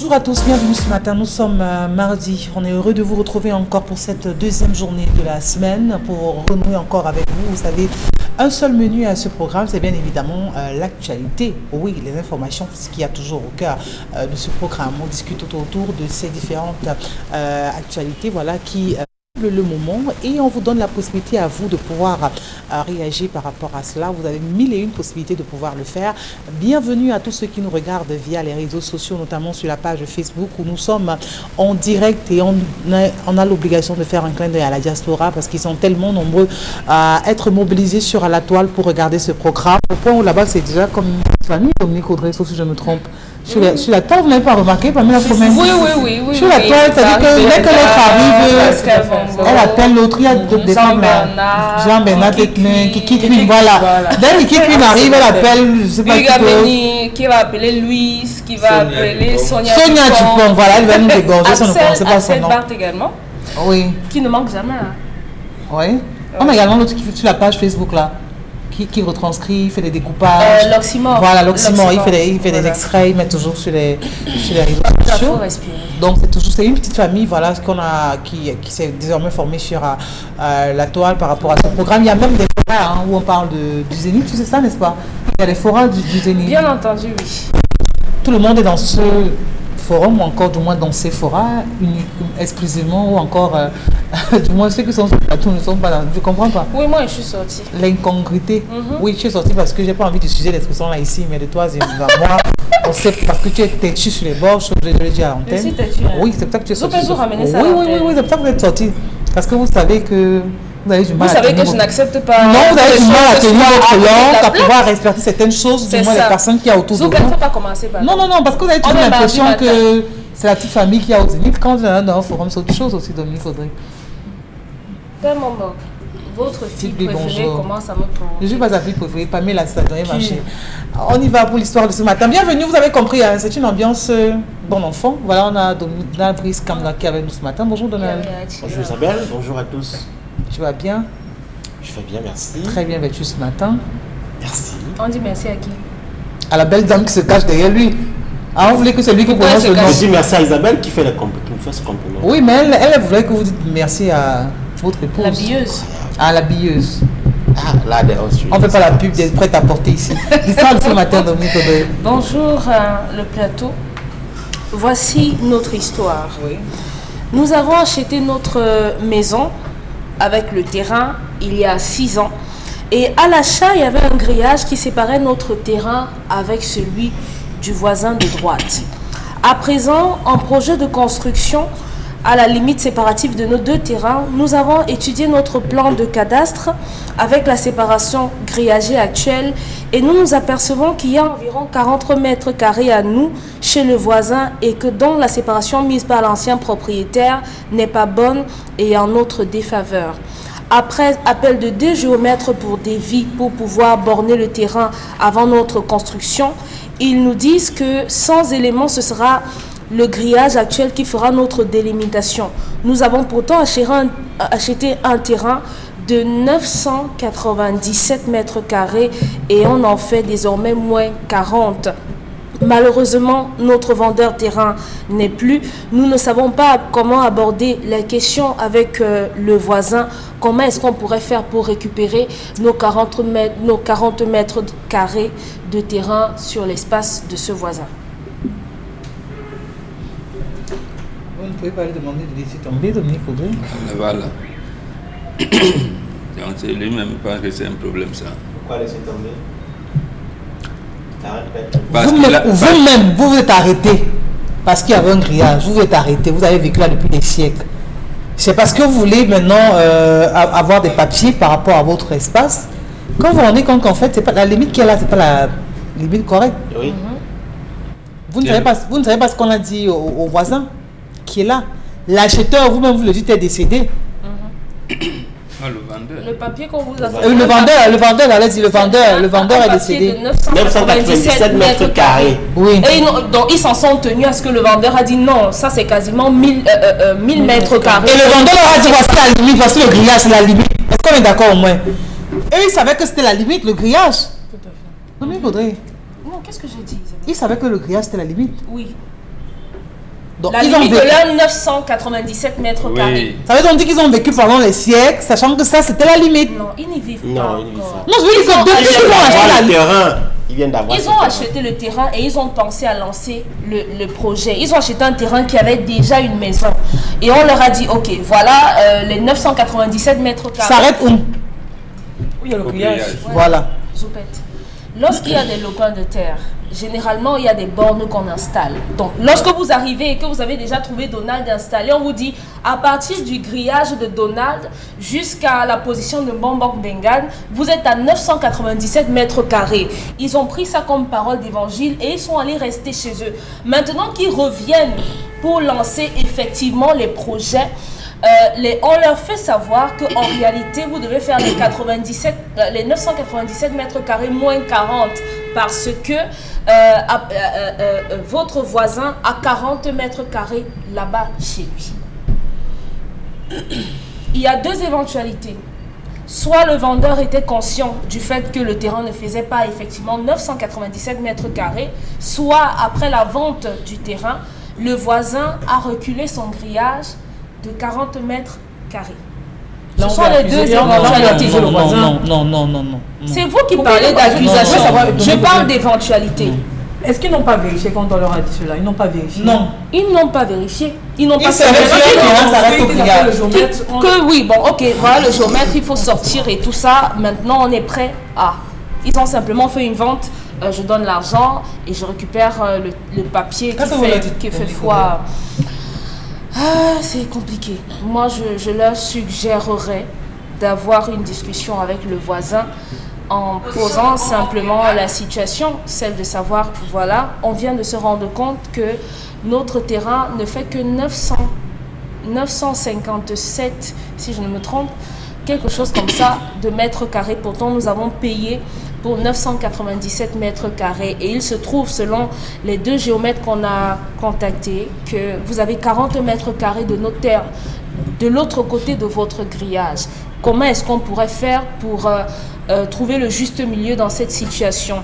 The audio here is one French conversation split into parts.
Bonjour à tous, bienvenue ce matin. Nous sommes mardi. On est heureux de vous retrouver encore pour cette deuxième journée de la semaine pour renouer encore avec vous. Vous savez, un seul menu à ce programme, c'est bien évidemment l'actualité. Oui, les informations, c'est ce qu'il y a toujours au cœur de ce programme. On discute autour de ces différentes actualités, voilà, qui le moment, et on vous donne la possibilité à vous de pouvoir réagir par rapport à cela. Vous avez 1001 possibilités de pouvoir le faire. Bienvenue à tous ceux qui nous regardent via les réseaux sociaux, notamment sur la page Facebook où nous sommes en direct, et on a l'obligation de faire un clin d'œil à la diaspora parce qu'ils sont tellement nombreux à être mobilisés sur la toile pour regarder ce programme. Au point où là-bas c'est déjà comme une famille, Dominique Audrey, sauf si je me trompe. Sur la toile, vous n'avez pas remarqué, Pamela Fomène? Oui. Sur la toile, c'est-à-dire que dès que l'autre arrive, elle appelle l'autre. Il y a des femmes là. Jean-Bernard, Kiki, voilà. Dès que Kiki arrive, elle appelle, je ne sais pas qui va appeler Louise, qui va appeler Sonia Dupont, voilà, elle va nous dégorger, ça ne connaissait pas son nom. Bart également, oui. Qui ne manque jamais. Oui. On a également l'autre qui fait sur la page Facebook là. Qui retranscrit, il fait des découpages. L'Oxymore. Voilà, l'Oxymore, il fait des extraits, il met toujours sur les réseaux sociaux. Donc c'est une petite famille, voilà, qui s'est désormais formée sur la toile par rapport à ce programme. Il y a même des forats où on parle du Zénith, tu sais ça, n'est-ce pas? Il y a des forats du Zénith. Bien entendu, oui. Tout le monde est dans ce forum, ou encore du moins dans ces forats, exclusivement, ou encore du moins ceux qui sont sur le plateau ne sont pas dans. Je comprends pas. Oui, moi je suis sortie. L'incongruité. Oui, je suis sortie parce que j'ai pas envie de sujet l'expression là ici, mais de toi, moi, on sait parce que tu es têtu sur les bords, je suis obligée de le dire à l'antenne. Je suis têtu, hein. Oui, c'est pour ça que tu es sortie. Vous ramener ça oui, c'est pour ça que vous êtes sortie. Parce que vous savez que vous avez du mal à tenir. Vous savez que je n'accepte pas. Non, vous avez du mal à tenir votre langue, à pouvoir respecter certaines choses, du moins les personnes qui y a autour de vous. Vous ne pas commencer par. Non, parce que vous avez toujours l'impression que c'est la petite famille qui a au Zénith. Quand vous êtes dans un forum, c'est autre chose aussi, Dominique Audrey. Votre fille préférée commence à me prendre. Je ne suis pas sa fille préférée, Pamela, c'est la dernière marché. On y va pour l'histoire de ce matin. Bienvenue, vous avez compris, hein, c'est une ambiance bon enfant. Voilà, on a Donald Brice Kamla qui est avec nous ce matin. Bonjour Donald. Bonjour Isabelle, bonjour à tous. Tu vas bien? Je vais bien, merci. Très bien vêtu ce matin. Merci. On dit merci à qui? À la belle dame qui se cache derrière lui. Ah, vous voulez que c'est lui qui prononce le nom? Je dis merci à Isabelle qui fait le compliment. Oui, mais elle voulait que vous dites merci à votre épouse. La billeuse. Ah, la billeuse. Ah, là, on ne fait pas la pub d'être prête à porter ici. L'histoire de ce matin, Dominique Audrey. Bonjour le plateau. Voici notre histoire. Oui. Nous avons acheté notre maison avec le terrain il y a 6 ans. Et à l'achat, il y avait un grillage qui séparait notre terrain avec celui du voisin de droite. À présent, en projet de construction, à la limite séparative de nos deux terrains, nous avons étudié notre plan de cadastre avec la séparation grillagée actuelle et nous nous apercevons qu'il y a environ 40 mètres carrés à nous chez le voisin et que donc la séparation mise par l'ancien propriétaire n'est pas bonne et en notre défaveur. Après appel de 2 géomètres pour devis pour pouvoir borner le terrain avant notre construction, ils nous disent que sans éléments, ce sera le grillage actuel qui fera notre délimitation. Nous avons pourtant acheté un terrain de 997 mètres carrés et on en fait désormais moins 40. Malheureusement, notre vendeur terrain n'est plus. Nous ne savons pas comment aborder la question avec le voisin. Comment est-ce qu'on pourrait faire pour récupérer nos 40 mètres carrés de terrain sur l'espace de ce voisin? Vous ne pouvez pas lui demander de laisser tomber, Dominique Audrey? Voilà. C'est lui-même pense que c'est un problème, ça. Pourquoi laisser tomber? Vous-même, vous êtes arrêté parce qu'il y avait un grillage. Vous êtes arrêté, vous avez vécu là depuis des siècles. C'est parce que vous voulez maintenant avoir des papiers par rapport à votre espace. Quand vous vous rendez compte qu'en fait, c'est pas la limite qui est là, c'est pas la limite correcte. Oui. Vous ne savez pas ce qu'on a dit au voisin qui est là. L'acheteur, vous-même, vous le dites, est décédé. Ah, le vendeur. Le papier qu'on vous a fait. Le vendeur, allez-y, le vendeur est décédé. De 997 mètres carrés. Oui. Et donc ils s'en sont tenus à ce que le vendeur a dit non, ça c'est quasiment 1000 mètres carrés. Et le vendeur leur a dit voici la limite, voici le grillage, c'est la limite. Est-ce qu'on est d'accord au moins? Eux, ils savaient que c'était la limite, le grillage. Tout à fait. Non, mais il faudrait. Non, qu'est-ce que j'ai dit, Isabelle? Ils savaient que le grillage c'était la limite. Oui. Donc, La ils ont limite de vécu. leur 997 mètres carrés. Ça veut donc dire qu'ils ont vécu pendant les siècles, sachant que ça, c'était la limite. Non, ils n'y vivent Non, pas ils n'y vivent encore. pas. Non, je veux dire que depuis Ils qu'ils viennent ont acheté d'avoir la le limite. terrain. Ils viennent d'avoir Ils ce ont terrain. acheté le terrain et ils ont pensé à lancer le projet. Ils ont acheté un terrain qui avait déjà une maison. Et on leur a dit, ok, voilà les 997 mètres carrés. S'arrête où? Oui, il y a le Au grillage. grillage. Voilà. Zoupette. Lorsqu'il y a des lopins de terre, généralement il y a des bornes qu'on installe. Donc lorsque vous arrivez et que vous avez déjà trouvé Donald installé, on vous dit à partir du grillage de Donald jusqu'à la position de Bombok Bengan, vous êtes à 997 mètres carrés. Ils ont pris ça comme parole d'évangile et ils sont allés rester chez eux. Maintenant qu'ils reviennent pour lancer effectivement les projets, on leur fait savoir qu'en réalité, vous devez faire les 997 mètres carrés moins 40 parce que votre voisin a 40 mètres carrés là-bas chez lui. Il y a deux éventualités. Soit le vendeur était conscient du fait que le terrain ne faisait pas effectivement 997 mètres carrés, soit après la vente du terrain, le voisin a reculé son grillage de 40 mètres carrés. Là, Ce on sont peut les accuser- deux là, on peut éventualités. accuser le voisin. Non. C'est vous qui Pourquoi parlez ils n'ont pas- d'accusation. Non, non, Je non. parle d'éventualité. Est-ce qu'ils n'ont pas vérifié quand on leur a dit cela? Ils n'ont pas vérifié. Non. Ils n'ont pas vérifié. Ils n'ont Ils pas savaient fait. que le terrain s'arrête au grillage. Que oui, bon, ok, voilà le géomètre, il faut sortir et tout ça. Maintenant, on est prêt à. Ils ont simplement fait une vente. Je donne l'argent et je récupère le papier Qu'est-ce que vous leur dites, qui fait Nicolas? foi. Ah, c'est compliqué. Moi, je leur suggérerais d'avoir une discussion avec le voisin en posant simplement la situation, celle de savoir, voilà, on vient de se rendre compte que notre terrain ne fait que 957, si je ne me trompe, quelque chose comme ça, de mètres carrés. Pourtant, nous avons payé pour 997 mètres carrés. Et il se trouve, selon les deux géomètres qu'on a contactés, que vous avez 40 mètres carrés de nos terres de l'autre côté de votre grillage. Comment est-ce qu'on pourrait faire pour trouver le juste milieu dans cette situation?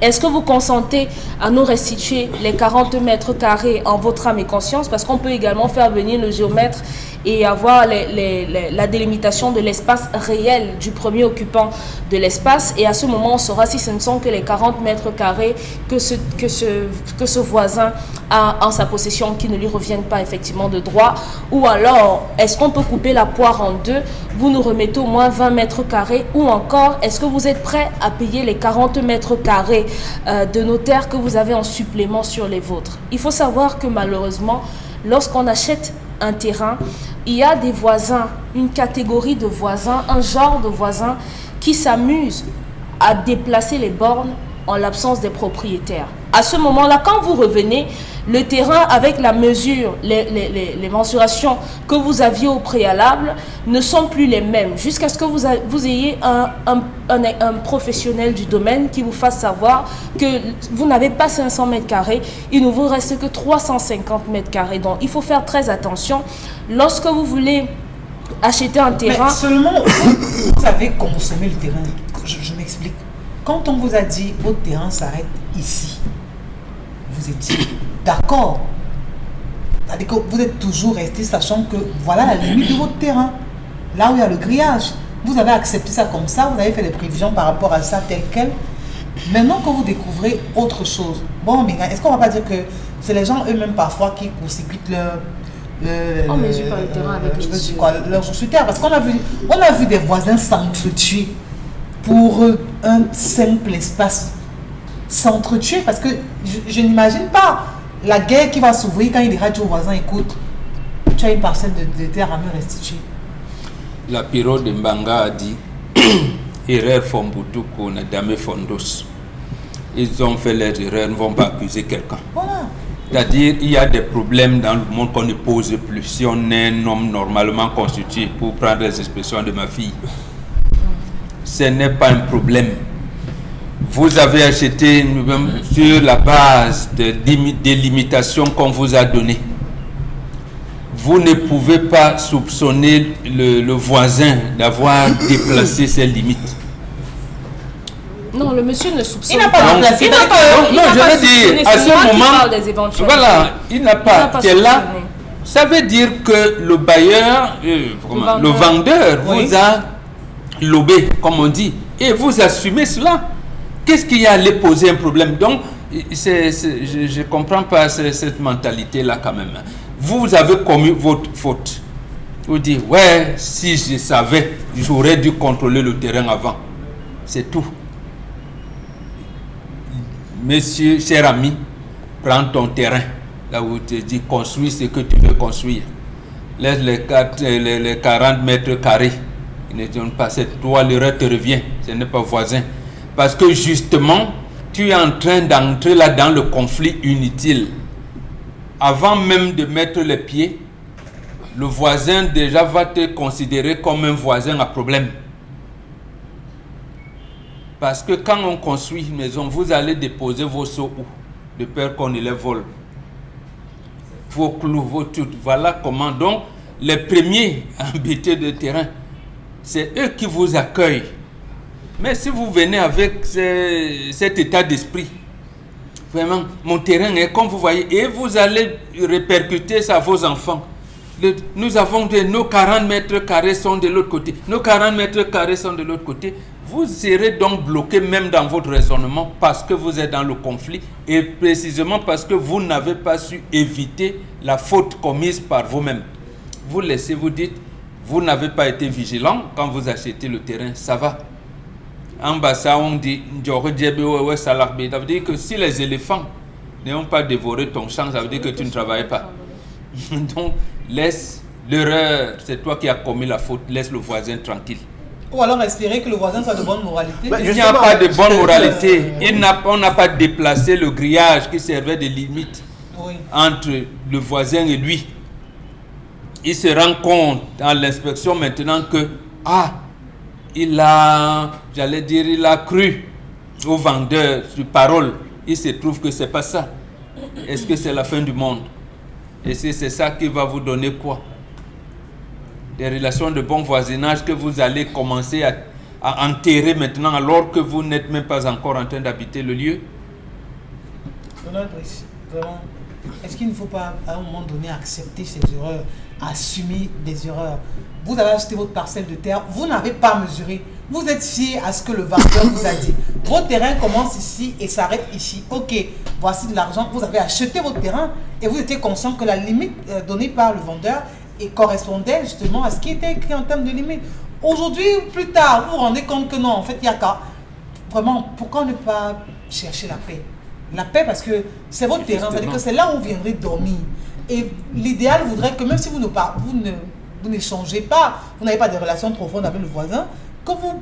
Est-ce que vous consentez à nous restituer les 40 mètres carrés en votre âme et conscience? Parce qu'on peut également faire venir le géomètre et avoir la délimitation de l'espace réel du premier occupant de l'espace. Et à ce moment, on saura si ce ne sont que les 40 mètres carrés que ce voisin a en sa possession qui ne lui reviennent pas effectivement de droit. Ou alors, est-ce qu'on peut couper la poire en deux? Vous nous remettez au moins 20 mètres carrés. Ou encore, est-ce que vous êtes prêt à payer les 40 mètres carrés de nos terres que vous avez en supplément sur les vôtres? Il faut savoir que malheureusement, lorsqu'on achète un terrain, il y a des voisins, une catégorie de voisins, un genre de voisins qui s'amusent à déplacer les bornes en l'absence des propriétaires. À ce moment-là, quand vous revenez, le terrain avec la mesure, les mensurations que vous aviez au préalable ne sont plus les mêmes. Jusqu'à ce que vous ayez un professionnel du domaine qui vous fasse savoir que vous n'avez pas 500 mètres carrés, il ne vous reste que 350 mètres carrés. Donc, il faut faire très attention. Lorsque vous voulez acheter un terrain... Mais seulement, vous avez consommé le terrain. Je m'explique. Quand on vous a dit, votre terrain s'arrête ici, vous étiez d'accord. C'est-à-dire que vous êtes toujours resté sachant que voilà la limite de votre terrain. Là où il y a le grillage. Vous avez accepté ça comme ça, vous avez fait des prévisions par rapport à ça tel quel. Maintenant, quand vous découvrez autre chose, bon, mais est-ce qu'on ne va pas dire que c'est les gens eux-mêmes parfois qui court-circuitent leur... On mesure pas le terrain avec les yeux. Leur jour sur terre. Parce qu'on a vu des voisins s'entretuer pour un simple espace. S'entretuer parce que je n'imagine pas la guerre qui va s'ouvrir quand il dira au voisin, écoute, tu as une parcelle de terre à me restituer. La Piro de Mbanga a dit erreur Fombutuko na dame fondos. Ils ont fait leurs erreurs, ne vont pas accuser quelqu'un. Voilà. C'est-à-dire, il y a des problèmes dans le monde qu'on ne pose plus. Si on est un homme normalement constitué, pour prendre les expressions de ma fille, ce n'est pas un problème. Vous avez acheté sur la base des limitations qu'on vous a données. Vous ne pouvez pas soupçonner le voisin d'avoir déplacé ses limites. Non, le le monsieur ne soupçonne Il n'a pas pas. remplacé. Il n'a pas- il Non, n'a je pas veux dire, soupçonné, à c'est ce moi qui moment, parle des éventualités. voilà, il n'a pas, pas tu es là. soupçonné. Ça veut dire que le bailleur, le vendeur Oui. vous a lobé, comme on dit, et vous assumez cela. Qu'est-ce qui a allé poser un problème? Donc, je ne comprends pas cette mentalité-là quand même. Vous avez commis votre faute. Vous dites, ouais, si je savais, j'aurais dû contrôler le terrain avant. C'est tout. Monsieur, cher ami, prends ton terrain. Là où tu te dis, construis ce que tu veux construire. Laisse les 40 mètres carrés. Ils ne donnent pas cette toi, l'erreur te revient. Ce n'est pas voisin. Parce que justement, tu es en train d'entrer là dans le conflit inutile. Avant même de mettre les pieds, le voisin déjà va te considérer comme un voisin à problème. Parce que quand on construit une maison, vous allez déposer vos seaux où? De peur qu'on ne les vole. Vos clous, vos tout. Voilà comment. Donc, les premiers embêtés de terrain, c'est eux qui vous accueillent. Mais si vous venez avec cet état d'esprit, vraiment, mon terrain est comme vous voyez, et vous allez répercuter ça à vos enfants. Nous avons nos 40 mètres carrés sont de l'autre côté. Nos 40 mètres carrés sont de l'autre côté. Vous serez donc bloqué même dans votre raisonnement parce que vous êtes dans le conflit et précisément parce que vous n'avez pas su éviter la faute commise par vous-même. Vous laissez, vous dites, vous n'avez pas été vigilant quand vous achetez le terrain, ça va. En bas, ça, on dit, ça veut dire que si les éléphants n'ont pas dévoré ton champ, ça veut dire que tu ne travailles pas. Donc, laisse l'erreur, c'est toi qui as commis la faute, laisse le voisin tranquille. Ou alors espérer que le voisin soit de bonne moralité. Il n'y a pas de bonne moralité. On n'a pas déplacé le grillage qui servait de limite entre le voisin et lui. Il se rend compte dans l'inspection maintenant que, il a cru au vendeur sur parole. Il se trouve que c'est pas ça. Est-ce que c'est la fin du monde? Et c'est ça qui va vous donner quoi? Des relations de bon voisinage que vous allez commencer à enterrer maintenant alors que vous n'êtes même pas encore en train d'habiter le lieu. Donald Brice, vraiment, est-ce qu'il ne faut pas à un moment donné accepter ces erreurs, assumer des erreurs? Vous avez acheté votre parcelle de terre, vous n'avez pas mesuré. Vous êtes fier à ce que le vendeur vous a dit. Votre terrain commence ici et s'arrête ici. Ok, voici de l'argent. Vous avez acheté votre terrain et vous étiez conscient que la limite donnée par le vendeur correspondait justement à ce qui était écrit en termes de limite. Aujourd'hui, plus tard, vous vous rendez compte que non, en fait, il y a qu'à... Vraiment, pourquoi ne pas chercher la paix? La paix parce que c'est votre terrain, c'est-à-dire que c'est là où vous viendrez dormir. Et l'idéal voudrait que même si vous n'échangez pas, vous n'avez pas de relations profondes avec le voisin, que vous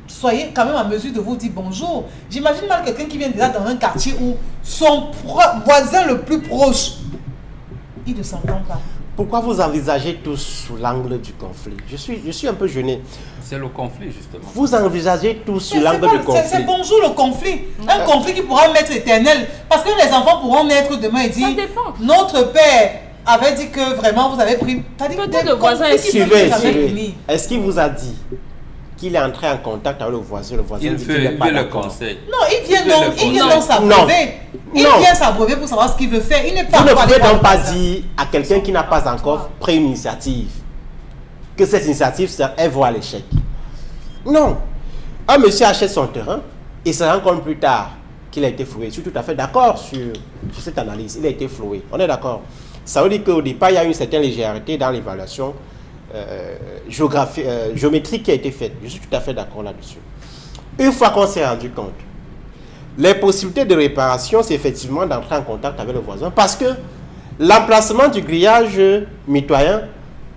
soyez quand même en mesure de vous dire bonjour. J'imagine mal quelqu'un qui vient déjà dans un quartier où son voisin le plus proche, il ne s'entend pas. Pourquoi vous envisagez tous sous l'angle du conflit? Je suis un peu gêné. C'est le conflit, justement. Vous envisagez tous sous l'angle du conflit. C'est bonjour le conflit. Un conflit qui pourra être éternel. Parce que les enfants pourront naître demain et dire, notre père avait dit que vraiment vous avez pris... Peut-être le voisin est suivez. Est-ce qu'il vous a dit qu'il est entré en contact avec le voisin il dit fait qu'il n'est pas le d'accord? conseil. Non, il vient donc s'abreuver. Il vient s'abreuver pour savoir ce qu'il veut faire. Il n'est pas... Vous ne pouvez donc pas dire à quelqu'un qui n'a pas encore pris une initiative que cette initiative, elle voit l'échec. Non. Un monsieur achète son terrain et se rend compte plus tard qu'il a été floué. Je suis tout à fait d'accord sur cette analyse. Il a été floué. On est d'accord. Ça veut dire qu'au départ, il y a une certaine légèreté dans l'évaluation géométrique qui a été faite. Je suis tout à fait d'accord là-dessus. Une fois qu'on s'est rendu compte, les possibilités de réparation, c'est effectivement d'entrer en contact avec le voisin parce que l'emplacement du grillage mitoyen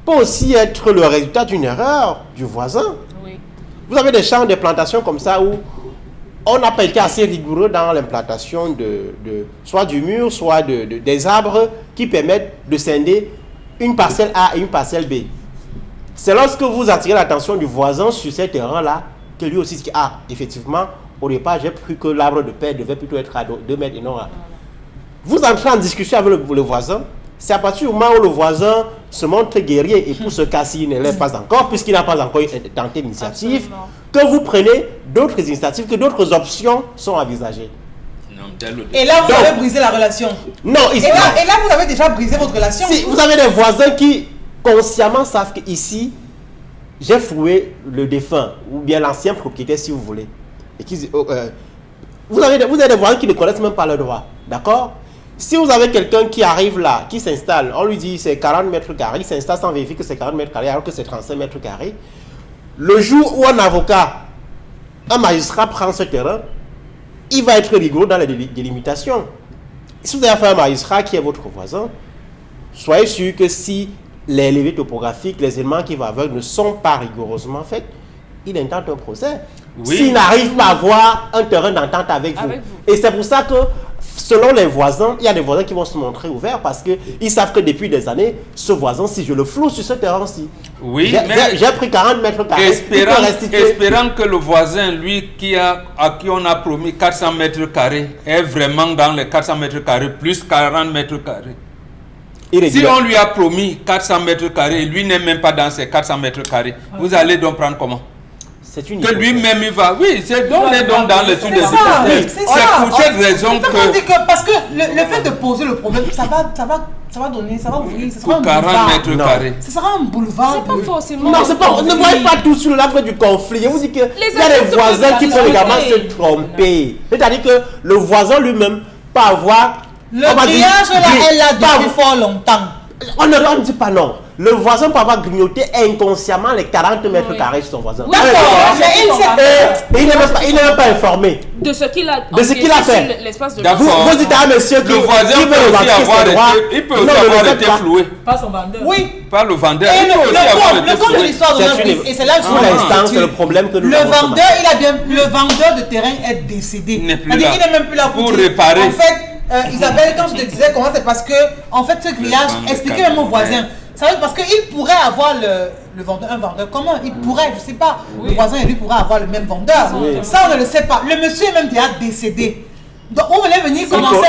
peut aussi être le résultat d'une erreur du voisin. Oui. Vous avez des champs de plantation comme ça où on n'a pas été assez rigoureux dans l'implantation soit du mur, soit des arbres qui permettent de scinder une parcelle A et une parcelle B. C'est lorsque vous attirez l'attention du voisin sur cet terrain-là que lui aussi dit, effectivement, au départ, j'ai cru que l'arbre de paix devait plutôt être à 2 mètres et non à... Vous entrez en discussion avec le voisin, c'est à partir du moment où le voisin se montre guerrier. Et pour ce cas-ci, il ne l'est pas encore, puisqu'il n'a pas encore tenté l'initiative, Absolument. que vous prenez d'autres initiatives, que d'autres options sont envisagées. Non, dès le Et là, vous Donc- avez brisé la relation. Non, Et là, vous avez déjà brisé votre relation. si vous avez des voisins qui consciemment savent qu'ici, j'ai foué le défunt, ou bien l'ancien propriétaire si vous voulez, et qui, vous avez des voisins qui ne connaissent même pas leurs droits, d'accord? Si vous avez quelqu'un qui arrive là, qui s'installe, on lui dit c'est 40 mètres carrés, il s'installe sans vérifier que c'est 40 mètres carrés alors que c'est 35 mètres carrés. Le jour où un avocat, un magistrat prend ce terrain, il va être rigoureux dans les délimitations. Si vous avez affaire à un magistrat qui est votre voisin, soyez sûr que si les levées topographiques, les éléments qui vont avec ne sont pas rigoureusement faits, il intente un procès. Oui. S'il n'arrive pas à avoir un terrain d'entente avec vous. Avec vous. Et c'est pour ça que, selon les voisins, il y a des voisins qui vont se montrer ouverts parce qu'ils savent que depuis des années, ce voisin, si je le floue sur ce terrain-ci, Oui, j'ai mais j'ai pris 40 mètres carrés, il peut restituer. espérant que le voisin, lui, à qui on a promis 400 mètres carrés, est vraiment dans les 400 mètres carrés, plus 40 mètres carrés. Si Irrégulier. on lui a promis 400 mètres carrés, et lui n'est même pas dans ces 400 mètres carrés, vous allez donc prendre comment? C'est une Que hypothèse. lui-même il va. Oui, c'est donc on est donc dans l'étude des C'est ça, hypothèses. c'est C'est ça. pour cette raison C'est qu'on dit que que parce que le fait de poser le problème, ça va donner, ça va ouvrir, ce sera un pour 40 boulevard. mètres Non. carrés. Ce sera un boulevard. C'est pas forcément. Non, c'est pas, ne voyez pas tout sur l'arbre du conflit. Je vous dis que il y a adultes des voisins peuvent qui peuvent également se discuter. tromper. C'est-à-dire que le voisin lui-même peut avoir. Le on va dire, grillage là est là pas- depuis fort longtemps. on ne dit pas non. Le voisin peut avoir grignoté inconsciemment les 40 mètres Oui. carrés de son voisin. Oui, Ah, d'accord. d'accord. Mais il s'est- Et il n'est même pas informé. De ce qu'il a. De ce qu'il a empiété fait. sur l'espace de D'accord. Vous dites à un monsieur qui Le voisin qui peut veut aussi revendiquer avoir ses droits. été, il peut Non, aussi ne le avoir faites été pas. floué. Pas son vendeur. Oui. Pas le vendeur. Et Il peut aussi avoir le été compte de floué. l'histoire de C'est notre une- pays, et c'est là où Pour l'instant, c'est le problème que nous le avons ce vendeur, le vendeur de terrain est décédé. Il n'est plus C'est-à-dire là. qu'il n'est même plus là Pour dire, réparer. En fait, Isabelle, quand je te disais comment c'est parce que, en fait, ce grillage, vendeur expliquez de même aux terrain. voisins. Ça veut dire parce qu'il pourrait avoir le vendeur, un vendeur. Comment il pourrait, je sais pas. Le voisin et lui pourraient avoir le même vendeur. Oui. Ça, on ne le sait pas. Le monsieur est même déjà décédé. Donc, on voulait venir commencer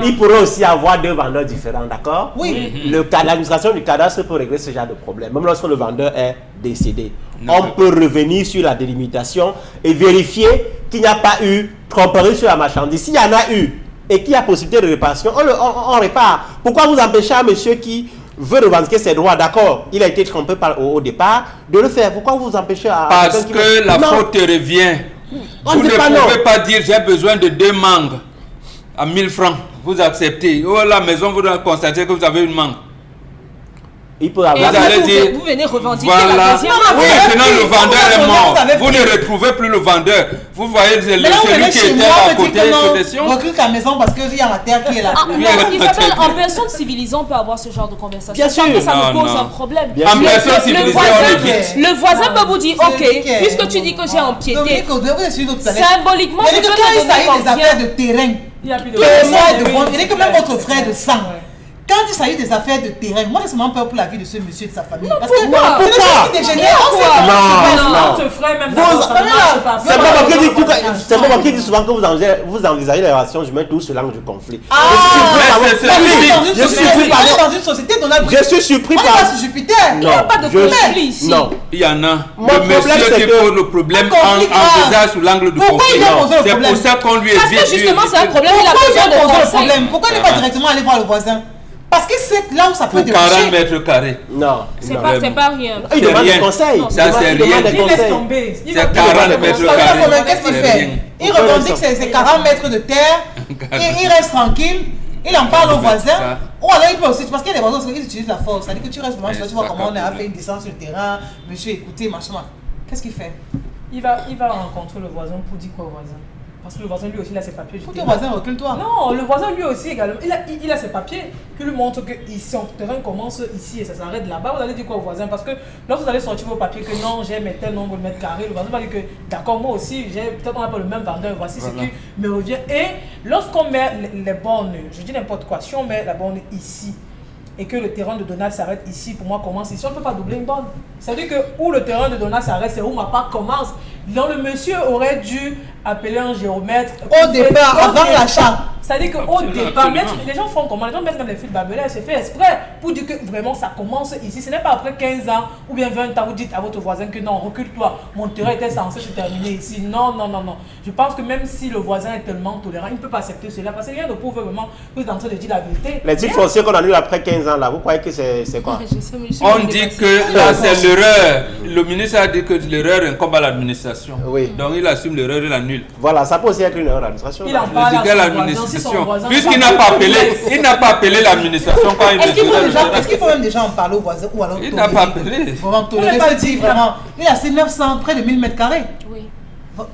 Il pourrait aussi avoir deux vendeurs différents, d'accord? Oui. L'administration du cadastre peut régler ce genre de problème, même lorsque le vendeur est décédé. Non. On peut revenir sur la délimitation et vérifier qu'il n'y a pas eu tromperie sur la marchandise. S'il y en a eu et qu'il y a possibilité de réparation, on répare. Pourquoi vous empêchez un monsieur qui veut revendiquer ses droits, d'accord, il a été trompé au départ, de le faire? Pourquoi vous empêchez à Parce quelqu'un qui que veut- la Non. faute te revient. On Vous dit ne pas non. pouvez pas dire j'ai besoin de 2 mangues à 1000 francs. Vous acceptez. Oh, la maison, vous devez constater que vous avez une mangue. Il peut Et avoir... Vous après, allez dire, vous venez revendiquer voilà. la deuxième. Non, Oui, mais maintenant oui, le vendeur vous est avez mort. pris. Vous ne retrouvez plus le vendeur. Vous voyez Mais là, vous celui venez qui chez était moi, à me côté dire que de non, protection. recule ta maison parce qu'il y a la terre qui est là. Ah, Oui, mais elle est Isabelle, très en personne civilisée, on peut avoir ce genre de conversation. Bien sûr. Sans que ça Non, me pose non. un problème. Bien En sûr. personne civilisée, on évite. Le voisin peut vous dire, C'est ok, nickel. puisque tu dis que j'ai empiété, Dominique, vous êtes sur une autre planète. symboliquement, Il je dit peux que quand il te donner s'agit des affaires de combien. terrain, Il n'y a plus de que le sang est de Oui, bon, il dit que même oui. votre frère de sang. Quand il s'agit des affaires de terrain, moi j'ai seulement peur pour la vie de ce monsieur et de sa famille. Parce que pourquoi c'est des choses qui dégénèrent. On sait comment Non, ça se passe. non. Entre frères, même Vous- d'abord, ça ne marche pas. C'est pas moi qui dis c'est pas moi qui dis souvent que vous envisagez les relations, je mets tout sur l'angle du conflit. Mais c'est On est dans une Je suis société- surpris par- on est dans une société dont on a- Je suis surpris on est par... pas sur Jupiter. Il n'y a pas de conflit ici. Non. Il y en a. Mon Le problème, monsieur c'est qui que- pose le problème Un conflit grave. envisage sous l'angle du Pourquoi conflit. il vient poser le C'est problème? pour ça qu'on lui Parce que évite. justement, c'est un problème, il a Pourquoi il besoin vient de poser le conseils. problème? Pourquoi il n'est pas directement allé voir le voisin? Parce que c'est là où ça peut Pour 40 déranger. mètres carrés. Non. C'est non. pas rien. Il C'est demande rien. des conseils. Non, ça, c'est Il demande rien. des Il laisse conseils. tomber. Il C'est va- 40 mètres Parce que le carrés. problème, qu'est-ce qu'il C'est fait? rien. Il revendique ses 40 mètres de terre, il reste tranquille, il en parle aux voisins. Ça. Ou alors il peut aussi, parce qu'il y a des voisins qui utilisent la force. C'est-à-dire que tu restes devant chez toi, tu vois Ça comment on a capte. fait une descente sur le terrain, monsieur, écoutez, machin. Qu'est-ce qu'il fait? Il va rencontrer le voisin pour dire quoi au voisin? Parce que le voisin lui aussi il a ses papiers. Faut du que le terrain. voisin recule-toi. Non, le voisin lui aussi également. Il a ses papiers qui lui montrent que son terrain commence ici et ça s'arrête là-bas. Vous allez dire quoi au voisin? Parce que lorsque vous allez sortir vos papiers que non, j'ai mes tel nombre de mètres carrés, le voisin va dire que d'accord, moi aussi, peut-être on n'a pas le même vendeur, voici ce qui me revient. Et lorsqu'on met les bornes, je dis n'importe quoi, si on met la borne ici et que le terrain de Donald s'arrête ici, pour moi commence ici, on ne peut pas doubler une borne. C'est-à-dire que où le terrain de Donald s'arrête, c'est où ma part commence. Donc le monsieur aurait dû appeler un géomètre. Au départ, avant l'achat. C'est-à-dire qu'au départ, les gens font comment? Les gens mettent même les fils barbelés, c'est fait exprès pour dire que vraiment ça commence ici. Ce n'est pas après 15 ans ou bien 20 ans, vous dites à votre voisin que non, recule-toi, mon terrain était censé se terminer ici. Non. Je pense que même si le voisin est tellement tolérant, il ne peut pas accepter cela parce qu'il y a de prouver vraiment que vous êtes en train de dire la vérité. Les titres fonciers qu'on annule après 15 ans là, vous croyez que c'est quoi? On dit que là c'est l'erreur. Le ministre a dit que l'erreur incombe à l'administration. Oui. Donc il assume l'erreur et l'annule. Voilà, ça peut aussi être une erreur d'administration. Il en parle à l'administration. Puisqu'il n'a pas appelé l'administration quand il Est-ce qu'il faut même déjà en parler aux voisins ou alors il n'a pas appelé. Vraiment tolérer, c'est-à-dire vraiment. Il a assez 900, près de 1000 mètres carrés. Oui.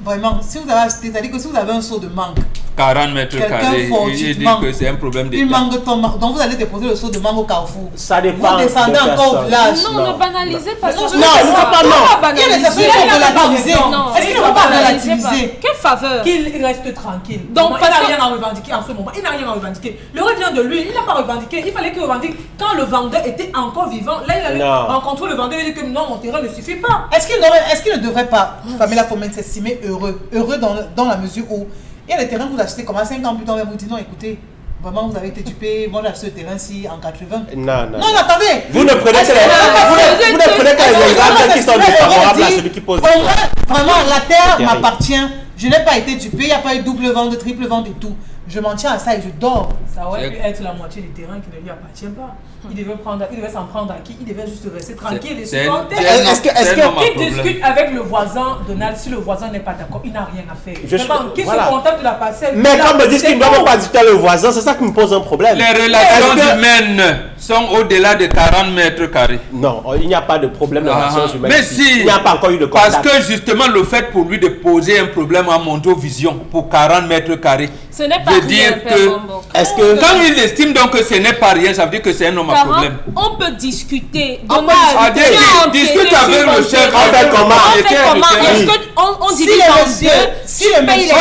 Vraiment, si vous avez acheté, c'est-à-dire que si vous avez un seau de mangue, 40 mètres carrés, il dit que c'est un problème une d'État. mangue tombe, donc vous allez déposer le seau de mangue au Carrefour. Ça dépend. Vous descendez encore au village. Non, ne banalisez pas ça. Non, il ne faut pas, non. Il y a des personnes qui vont relativiser. Non. Est-ce qu'il ne faut pas relativiser? Quelle faveur? Qu'il reste tranquille. Donc, il n'a rien à revendiquer en ce moment. Il n'a rien à revendiquer. Le revient de lui, il n'a pas revendiqué. Il fallait qu'il revendique quand le vendeur était encore vivant. Là, il avait rencontré le vendeur et il dit que non, mon terrain ne suffit pas. Est-ce qu'il ne devrait pas, Pamela Fomen, s'estimer heureux dans la mesure où il y a des terrains que vous achetez comme à 5 ans plus tard, vous dites non, écoutez, vraiment vous avez été dupé, moi j'ai acheté ce terrain-ci en 80. Non, attendez. Vous ne prenez que les exemples qui sont défavorables à celui qui pose. Vraiment, la terre m'appartient. Je n'ai pas été dupé, il n'y a pas eu double vente, triple vente et tout. Je m'en tiens à ça et je dors. Ça aurait pu être la moitié du terrain qui ne lui appartient pas. Il devait s'en prendre à qui? Il devait juste rester tranquille et supporter. Est-ce qu'il discute avec le voisin Donald, si le voisin n'est pas d'accord, il n'a rien à faire. Qu'il se contente de la parcelle. Mais quand on me dit qu'il ne doit pas discuter avec le voisin, c'est ça qui me pose un problème. Les relations humaines sont au-delà de 40 mètres carrés. Non, il n'y a pas de problème de relations humaines. Mais si, il n'y a pas encore eu de contact. Parce que justement le fait pour lui de poser un problème à Mondovision pour 40 mètres carrés, ce n'est pas rien, est-ce que quand il estime donc que ce n'est pas rien, ça veut dire que c'est un homme à problème. On peut discuter. Discute avec le chef. On fait comment? Est-ce qu'on divise en deux? On divise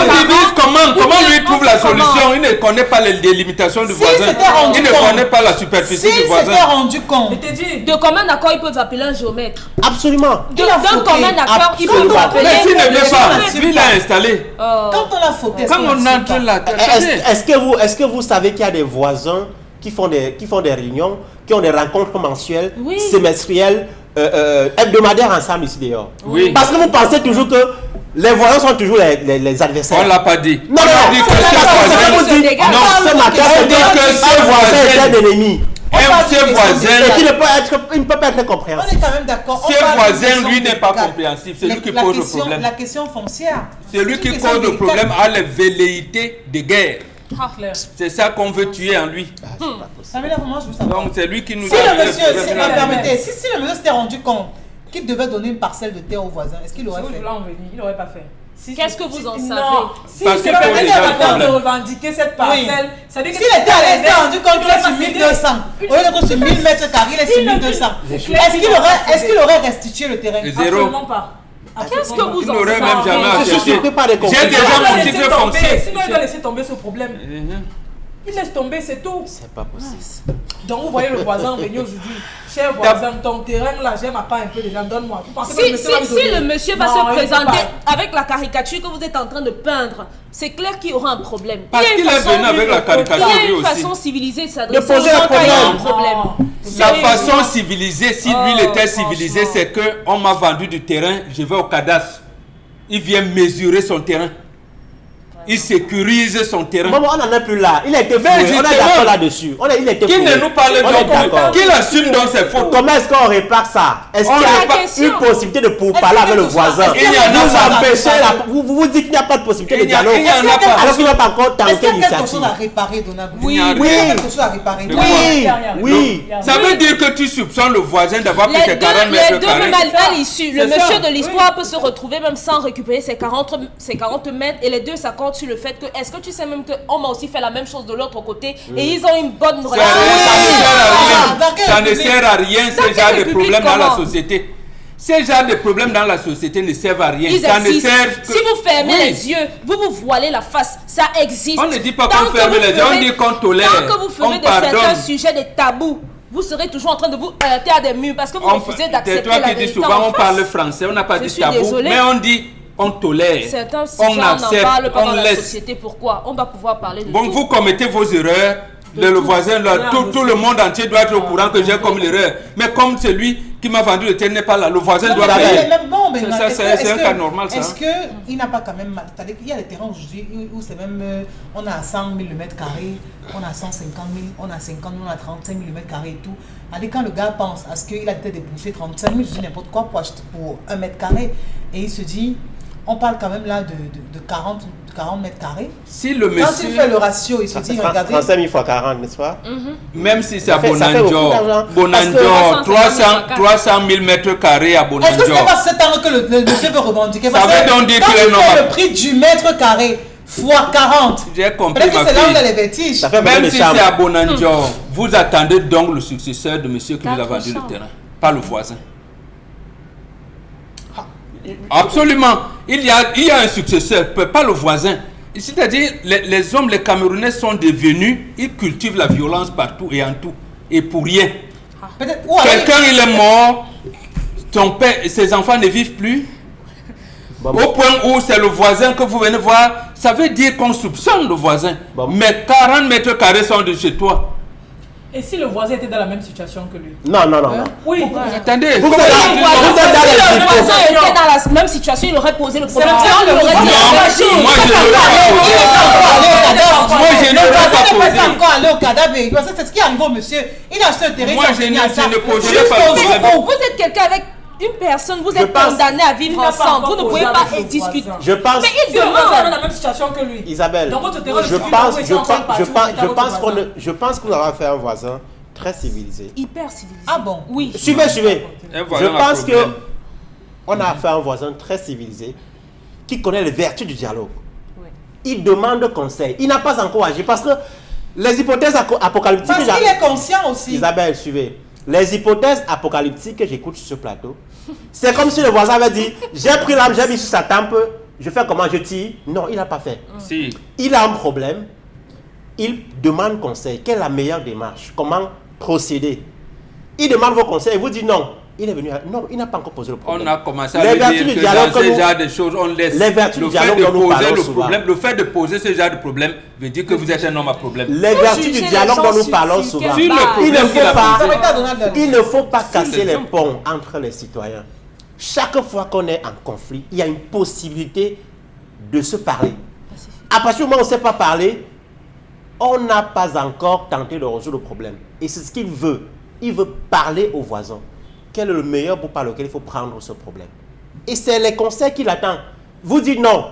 comment? Comment lui trouve la solution? Il ne connaît pas les délimitations du voisin. Il ne connaît pas la superficie du voisin. S'il s'était rendu compte. De commun accord, ils peuvent appeler un géomètre. Absolument. D'un commun accord, ils peuvent appeler. Mais s'il ne veut pas, lui l'a installé. Quand on a fauté, quand on entre là, est-ce que vous savez qu'il y a des voisins qui font des réunions, qui ont des rencontres mensuelles, semestrielles, hebdomadaires ensemble ici dehors? Oui. Parce que vous pensez toujours que les voisins sont toujours les adversaires. On ne l'a pas dit. Non, ce matin, c'est dire que ce voisin est un ennemi. Ce voisin, il ne peut pas être compréhensif. On est quand même d'accord. Ce voisin, lui, n'est pas compréhensif. C'est lui qui pose le problème. La question foncière. C'est lui qui cause le problème à les velléités de guerre. C'est ça qu'on veut tuer en lui. Donc c'est lui qui nous Si le monsieur s'était rendu compte qu'il devait donner une parcelle de terre aux voisins, est-ce qu'il aurait fait? Il n'aurait pas fait. Qu'est-ce que vous en savez? Non, si parce c'est pas de revendiquer cette parcelle, ça veut dire que s'il était rendu compte qu'il est sur 1200, au lieu d'être sur 1000 mètres carrés, il est sur 1200. Est-ce qu'il aurait restitué le terrain? Absolument pas. Qu'est-ce que vous en savez? n'aurait même jamais Je suis accepté. surpris par les J'ai déjà mon titre foncier. Sinon, il doit laisser tomber ce problème. Il laisse tomber, c'est tout. C'est pas possible. Donc vous voyez le voisin venir aujourd'hui. Cher voisin, ton terrain là, j'aime pas un peu déjà, donne-moi. Si le monsieur va se présenter avec la caricature que vous êtes en train de peindre, c'est clair qu'il y aura un problème. Parce qu'il est venu avec la caricature il y a lui une aussi. façon civilisée de s'adresser De poser aux gens un quand il y a un problème. problème. La façon civilisée, si lui il était franchement. civilisé, c'est qu'on m'a vendu du terrain, je vais au cadastre. Il vient mesurer son terrain. Il sécurise son terrain. Maman, on n'en est plus là. Il a été fouillé. On est d'accord là-dessus. Il a été Qui fouillé. ne nous parle d'accord. Qu'il assume donc ses fautes. Comment est-ce qu'on répare ça? Est-ce qu'il y a une possibilité de pourparler avec le voisin? Il y en a pas. Vous dites qu'il n'y a pas de possibilité de dialogue. Il y en a pas. Alors qu'il n'a pas encore tenté Est-ce qu'il y a quelque l'initiative. chose à réparer, Donald? Oui. Il y a quelque chose à réparer. Oui. Ça veut dire que tu soupçonnes le voisin d'avoir pris Les ses deux, 40 mètres même carrés. à l'issue, le C'est ça. monsieur de l'histoire peut se retrouver même sans récupérer ses 40 mètres et les deux s'accordent sur le fait que est-ce que tu sais même qu'on m'a aussi fait la même chose de l'autre côté et ils ont une bonne relation. Ça ne sert à rien ce Dans genre quelle de problème dans la comment? société. Ces genres de problèmes dans la société ne servent à rien. Ils Ça ne existent. sert que... Si vous fermez Oui. les yeux, vous voilez la face, ça existe. On ne dit pas Tant qu'on que ferme vous les yeux, on dit qu'on tolère. Tant que vous ferez On de certains pardonne. sujets des tabous, vous serez toujours en train de vous heurter à des murs parce que vous refusez C'est d'accepter toi la qui dis vérité souvent en on face. parle français, on n'a pas Je dit suis tabou, désolée. mais on dit on tolère, Certains on gens n'en accepte, parlent pas on dans la laisse. société. Pourquoi? On doit pouvoir parler de Bon, tout. vous commettez vos erreurs, le voisin, là, tout le monde entier doit être au courant que j'ai commis l'erreur. Mais comme celui qui m'a vendu le terrain n'est pas là, le voisin doit payer. C'est un cas normal, ça. Est-ce qu'il n'a pas quand même mal? C'est-à-dire qu'il y a des terrains aujourd'hui où c'est même, on a 100 000 le mètre carré, on a 150 000, on a 50 000, on a 35 000 le mètre carré et tout. Allez, quand le gars pense à ce qu'il a peut-être déboursé 35 000, je dis n'importe quoi pour acheter pour 1 mètre carré, et il se dit, on parle quand même là de 40 mètres carrés. Si le Quand monsieur, il fait le ratio, il se dit, regardez. 35 000 fois 40, n'est-ce pas? même si c'est à Ça fait beaucoup d'argent. Bonandior, 300 000 mètres carrés à Est-ce que ce Bonandior. n'est pas 7 ans que le monsieur veut revendiquer? Ça Parce veut que donc dire quand qu'il est il fait normal. le prix du mètre carré fois 40, J'ai compris, peut-être que ma c'est là où il y a fille. les vertiges. Ça fait beaucoup Même de si charme. c'est à Bonandior, vous attendez donc le successeur de monsieur qui vous a Quatre vendu le chambres. terrain, pas le voisin. Absolument. Il y a un successeur, pas le voisin. C'est-à-dire, les hommes, les Camerounais sont devenus, ils cultivent la violence partout et en tout, et pour rien. Peut-être. Ou alors, Quelqu'un, il est mort, ton père, ses enfants ne vivent plus. Bon, Au point où c'est le voisin que vous venez voir, ça veut dire qu'on soupçonne le voisin. Bon. Mais 40 mètres carrés sont de chez toi. Et si le voisin était dans la même situation que lui? Non. Oui. Attendez, Vous comment- êtes Si le voisin dans les était dans la même situation, il aurait posé le problème. le Il aurait voisin. dit, Non, moi je ne Moi, je ne vais pas pas poser. encore aller au cadavre. Parce que c'est ce qui arrive au monsieur. Il a acheté un terrain. Moi, il s'est je fini ne- à ça. je ne poserai Juste pas au de jour problème. où- vous êtes quelqu'un avec une personne, vous Je êtes pense- condamné à Il vivre n'a pas ensemble. encore Vous ne posé pouvez avec pas le discuter. voisin. Je pense, Mais il Si le voisin est dans demande. la même situation que lui. Isabelle, Dans votre terrain, je il suffit pense, d'envoyer je ça en train de pense, partir, je pense, vous êtes à votre voisin. je pense que nous avons affaire à un voisin très civilisé. Hyper civilisé. Ah bon? Oui. Suivez. Un Je voisin a pense que problème. on a affaire à un voisin très civilisé qui connaît les vertus du dialogue. Ouais. Il demande conseil. Il n'a pas encore agi parce que les hypothèses apocalyptiques. Parce qu'il est conscient aussi. Isabelle, suivez. Les hypothèses apocalyptiques que j'écoute sur ce plateau, c'est comme si le voisin avait dit j'ai pris l'arme, j'ai mis sur sa tempe, je fais comment, je tire. Non, il n'a pas fait. Si. Il a un problème, il demande conseil. Quelle est la meilleure démarche? Comment procéder? Il demande vos conseils et vous dit non. Il est venu. Non, il n'a pas encore posé le problème. On a commencé à Les lui vertus dire du que dialogue dans que ce nous- genre de choses, on laisse. Les vertus le du fait dialogue de dont nous poser parlons le souvent. problème, le fait de poser ce genre de problème veut dire que vous êtes un homme à problème. Les vertus du juger dialogue les dont gens nous parlons sur souvent. quelle Sur le base? Il ne problème qu'il a faut pas, posé. Arrêtez à Donald Trump. il ne faut pas casser les l'exemple. ponts entre les citoyens. Chaque fois qu'on est en conflit, il y a une possibilité de se parler. À partir du moment où on ne sait pas parler, on n'a pas encore tenté de résoudre le problème. Et c'est ce qu'il veut. Il veut parler aux voisins. Quel est le meilleur bout par lequel il faut prendre ce problème? Et c'est les conseils qu'il attend. Vous dites non.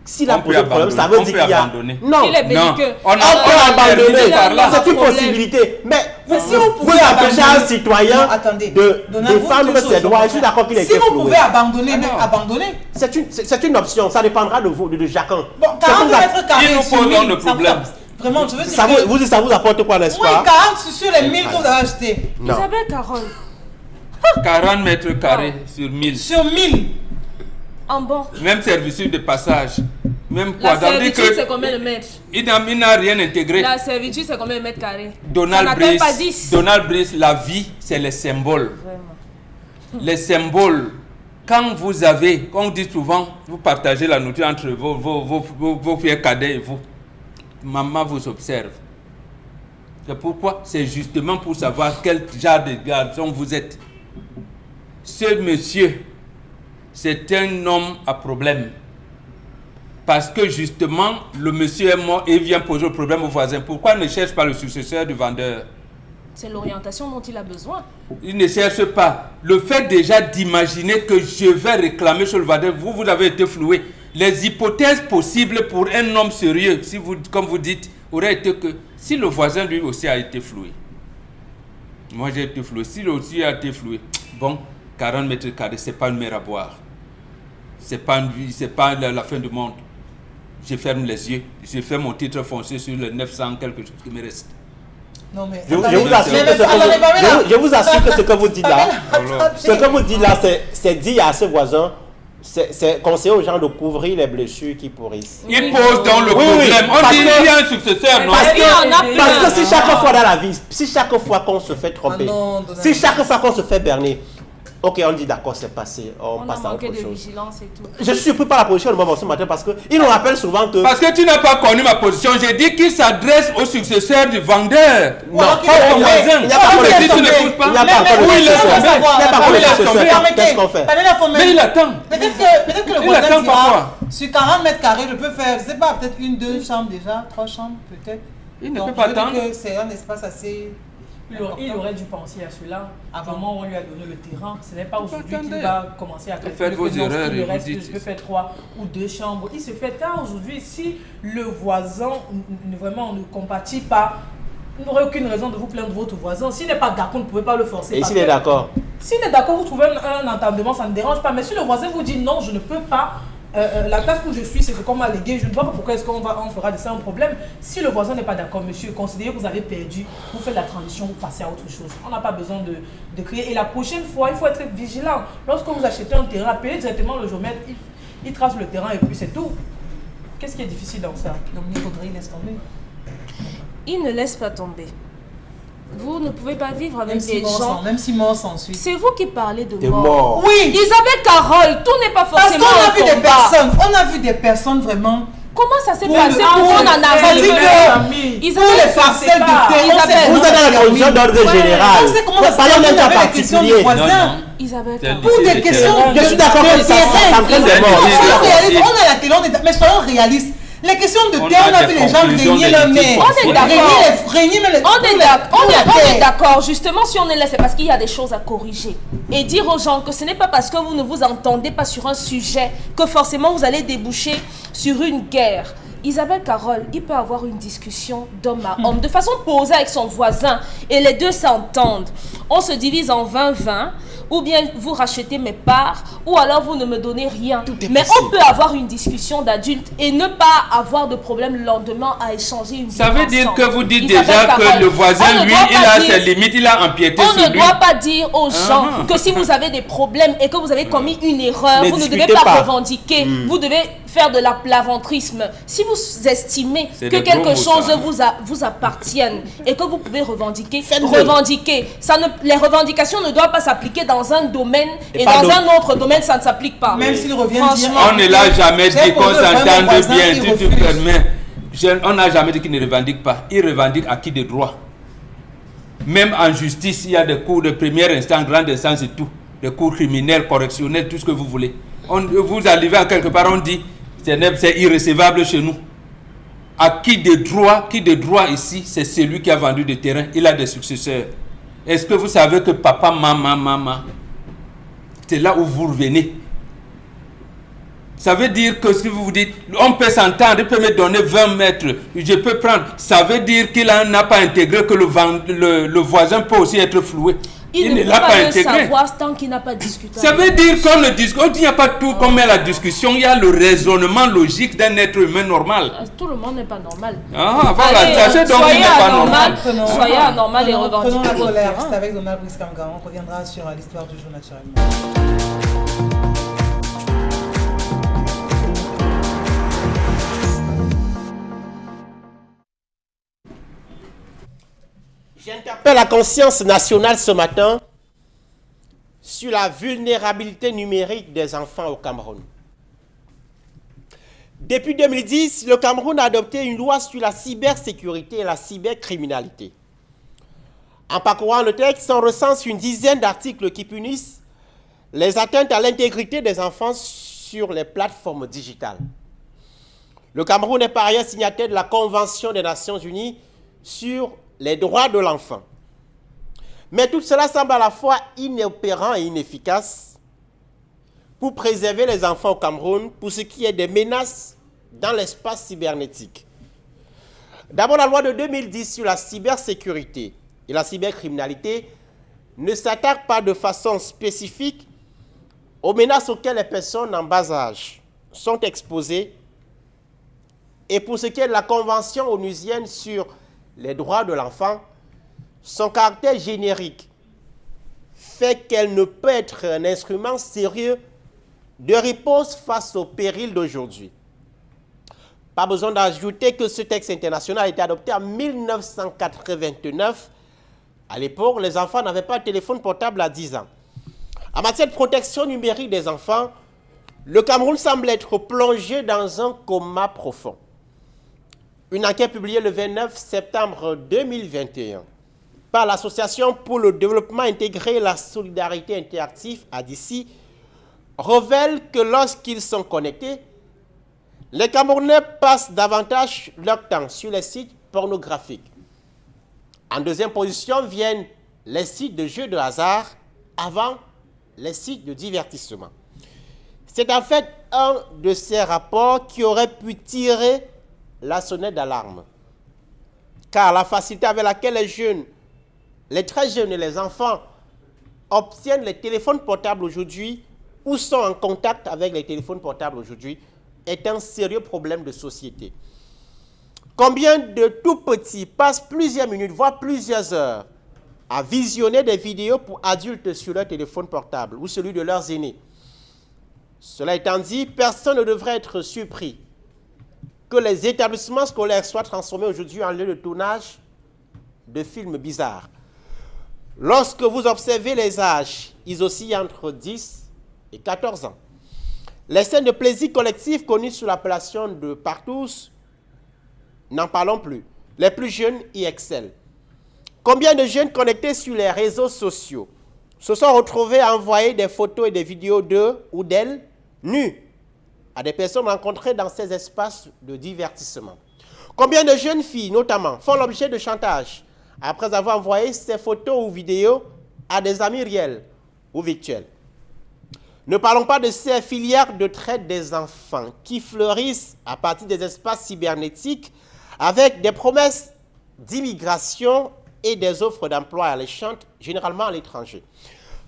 S'il a On peut posé le problème, ça veut abandonner. dire On peut qu'il y a... abandonner. Non. Il est Non, belliqueux. on a On peut abandonner. par là. C'est une Problème. possibilité. Mais Mais si vous vous pouvez pouvez empêcher un abandonner- citoyen Non, attendez. de Donald, vous défendre dites une ses chose, droits. Je suis d'accord qu'il a Si été vous floué. pouvez abandonner, mais non. abandonnez. C'est une option. Ça dépendra de vous, de chacun. Bon, Ça 40 vous a- mètres carrés Il nous sur pose 1000, le ça vous problème. Vraiment, je veux dire ça que... vous, ça vous apporte quoi, n'est-ce Oui, pas? 40 sur les 1000 que vous avez achetés. Non. Isabelle Carole, 40 mètres carrés sur 1000. Sur 1000. en bon. Même servitude de passage. Même quoi. La Tandis servitude, c'est que combien de mètres? il n'a rien intégré. La servitude, c'est combien de mètres carrés? Ça Donald n'atteint pas Brice, 10. Donald Brice, la vie, c'est les symboles. Vraiment. Les symboles. Quand on dit souvent, vous partagez la nourriture entre vos filles cadets et vous. Maman vous observe. C'est pourquoi? C'est justement pour savoir quel genre de garçon vous êtes. Ce monsieur, c'est un homme à problème. Parce que justement, le monsieur est mort et il vient poser le problème au voisin. Pourquoi ne cherche pas le successeur du vendeur? C'est l'orientation dont il a besoin. Il ne cherche pas. Le fait déjà d'imaginer que je vais réclamer sur le vendeur, vous avez été floué. Les hypothèses possibles pour un homme sérieux, si vous, comme vous dites, aurait été que si le voisin lui aussi a été floué. Moi j'ai été floué. Si lui aussi a été floué, bon, 40 mètres carrés, c'est pas une mer à boire. C'est pas la fin du monde. Je ferme les yeux. Je fais mon titre foncier sur le 900 quelque chose qui me reste. Non, mais... Je attendez, vous assure mais- que ce que attendez, Pamela. je vous assure que ce que vous dites là, Attendez. ce que vous dites là, c'est dit à ce voisin, c'est conseiller aux gens de couvrir les blessures qui pourrissent. Il pose dans le Oui, oui, problème. On parce dit que- il y a un successeur, non? Parce Il y en a que, plein. parce que si chaque fois dans la vie, si chaque fois qu'on se fait tromper, Ah non, Donald. si chaque fois qu'on se fait berner, Ok, on dit d'accord, c'est passé. On On a passe à manqué autre de chose. vigilance et tout. Je suis surpris par la position de Maman ce matin parce qu'il nous rappelle souvent que. Parce que tu n'as pas connu ma position. J'ai dit qu'il s'adresse au successeur du vendeur. Non, ok, pas au ok. voisin. Il n'y a pas Ok, encore si de tu ne successeur. pousses pas. Il n'y a pas encore de Oui, il est successeur. tombé. Il n'y a pas encore de Il est successeur. tombé. Qu'est-ce qu'on fait? Mais il attend. Peut-être que le Il voisin attend dira, parfois. sur 40 mètres carrés, je peux faire, je sais pas, peut-être 1, 2 chambres déjà, 3 chambres peut-être. Il ne Donc, peut pas je veux dire attendre. que c'est un espace assez. Il aurait dû penser à cela avant on lui a donné le terrain. Ce n'est pas aujourd'hui qu'il Attendez. va commencer à Faites calculer vos que non, erreurs s'il et me vous reste, dites. je peux faire 3 ou 2 chambres. Il se fait tard aujourd'hui. Si le voisin vraiment ne compatit pas, il n'aurait aucune raison de vous plaindre de votre voisin. S'il n'est pas d'accord, ne pouvez pas le forcer. Et parce s'il est que d'accord? S'il est d'accord, vous trouvez un entendement, ça ne dérange pas. Mais si le voisin vous dit non, je ne peux pas, la place où je suis, c'est ce qu'on m'a légué, je ne vois pas pourquoi est-ce qu'on fera de ça un problème. Si le voisin n'est pas d'accord, monsieur, considérez que vous avez perdu, vous faites la transition, vous passez à autre chose. On n'a pas besoin de crier. Et la prochaine fois, il faut être vigilant. Lorsque vous achetez un terrain, appelez directement le géomètre, il trace le terrain et puis c'est tout. Qu'est-ce qui est difficile dans ça? Dominique Audrey, laisse tomber. Il ne laisse pas tomber. Vous ne pouvez pas vivre avec des gens. Même si mort s'ensuit. C'est vous qui parlez de T'es mort. mort. Oui, Isabelle Carole, tout n'est pas parce forcément qu'on a un vu des combat. personnes, on a vu des personnes vraiment. Comment ça s'est Pour passé le- pour qu'on en pour le- arrive dit là? que- Pour Isabelle, les parcelles de pas. terre, Isabelle, Vous êtes dans la condition d'ordre général. On sait comment ça se Parlons passe d'un cas avec les questions du particulier. voisin. Isabelle C'est Carole. Pour des questions Je suis d'accord que ça s'entraîne de mort. Soyons C'est réalistes, on a la télé, mais soyons réalistes. Les questions de On terre, a on a des vu les gens conclusions régner des leur litiges. mère. On est d'accord. Régner mais On est d'accord, justement, si on est là, c'est parce qu'il y a des choses à corriger. Et dire aux gens que ce n'est pas parce que vous ne vous entendez pas sur un sujet que forcément vous allez déboucher sur une guerre. Isabelle Carole, il peut avoir une discussion d'homme à homme, de façon posée avec son voisin, et les deux s'entendent. On se divise en 20-20, ou bien vous rachetez mes parts, ou alors vous ne me donnez rien. Mais on peut avoir une discussion d'adultes et ne pas avoir de problème le lendemain à échanger une Ça veut dire ensemble. que vous dites Isabelle déjà Carole, que le voisin, on ne lui, doit il pas a dire- ses limites, il a empiété on sur ne lui. doit pas dire aux gens Ah. que si vous avez des problèmes et que vous avez commis une erreur, Ne vous ne devez discutez pas pas. revendiquer. Vous devez faire de l'aventrisme. Si vous estimez C'est que des gros quelque mots, chose ça. vous appartienne et que vous pouvez revendiquer, Faites-le. revendiquez. Les revendications ne doivent pas s'appliquer dans un domaine et pas dans d'autre. un autre domaine, ça ne s'applique pas. Même s'il revient dire. Franchement, On ne l'a jamais J'ai dit qu'on posé le problème au s'entende voisin, bien, il tu te refuse. permets. On n'a jamais dit qu'il ne revendique pas. Il revendique acquis de droit. Même en justice, il y a des cours de première instance, grande instance et tout. Des cours criminels, correctionnels, tout ce que vous voulez. Vous arrivez à quelque part, on dit c'est irrécevable chez nous. Acquis de droit ici, c'est celui qui a vendu des terrains. Il a des successeurs. Est-ce que vous savez que papa, maman, c'est là où vous revenez? Ça veut dire que si vous vous dites, on peut s'entendre, il peut me donner 20 mètres, je peux prendre. Ça veut dire qu'il n'a pas intégré que le voisin peut aussi être floué. il ne ne peut l'a pas pas le intégré. savoir tant qu'il n'a pas discuté. Ça veut dire qu'on ne discute, il n'y a pas tout comme la discussion, il y a le raisonnement logique d'un être humain normal. Tout le monde n'est pas normal. Ah, voilà, Allez, sachez donc qu'il soyez n'est pas anormal. normal. Soyez anormal et Prenons la revendiquez votre colère. terrain. C'est avec Donald Briskanga. On reviendra sur l'histoire du jour naturellement. J'interpelle la conscience nationale ce matin sur la vulnérabilité numérique des enfants au Cameroun. Depuis 2010, le Cameroun a adopté une loi sur la cybersécurité et la cybercriminalité. En parcourant le texte, on recense une dizaine d'articles qui punissent les atteintes à l'intégrité des enfants sur les plateformes digitales. Le Cameroun est par ailleurs signataire de la Convention des Nations Unies sur les droits de l'enfant. Mais tout cela semble à la fois inopérant et inefficace pour préserver les enfants au Cameroun pour ce qui est des menaces dans l'espace cybernétique. D'abord, la loi de 2010 sur la cybersécurité et la cybercriminalité ne s'attaque pas de façon spécifique aux menaces auxquelles les personnes en bas âge sont exposées. Et pour ce qui est de la Convention onusienne sur les droits de l'enfant, son caractère générique fait qu'elle ne peut être un instrument sérieux de réponse face aux périls d'aujourd'hui. Pas besoin d'ajouter que ce texte international a été adopté en 1989. À l'époque, les enfants n'avaient pas de téléphone portable à 10 ans. En matière de protection numérique des enfants, le Cameroun semble être plongé dans un coma profond. Une enquête publiée le 29 septembre 2021 par l'Association pour le développement intégré et la solidarité interactive, ADICI, révèle que lorsqu'ils sont connectés, les Camerounais passent davantage leur temps sur les sites pornographiques. En deuxième position viennent les sites de jeux de hasard avant les sites de divertissement. C'est en fait un de ces rapports qui aurait pu tirer la sonnette d'alarme. Car la facilité avec laquelle les jeunes, les très jeunes et les enfants obtiennent les téléphones portables aujourd'hui ou sont en contact avec les téléphones portables aujourd'hui est un sérieux problème de société. Combien de tout petits passent plusieurs minutes, voire plusieurs heures à visionner des vidéos pour adultes sur leur téléphone portable ou celui de leurs aînés? Cela étant dit, personne ne devrait être surpris que les établissements scolaires soient transformés aujourd'hui en lieu de tournage de films bizarres. Lorsque vous observez les âges, ils oscillent entre 10 et 14 ans. Les scènes de plaisir collectif connues sous l'appellation de partous, n'en parlons plus. Les plus jeunes y excellent. Combien de jeunes connectés sur les réseaux sociaux se sont retrouvés à envoyer des photos et des vidéos d'eux ou d'elles nus à des personnes rencontrées dans ces espaces de divertissement? Combien de jeunes filles, notamment, font l'objet de chantage après avoir envoyé ces photos ou vidéos à des amis réels ou virtuels? Ne parlons pas de ces filières de traite des enfants qui fleurissent à partir des espaces cybernétiques avec des promesses d'immigration et des offres d'emploi alléchantes, généralement à l'étranger.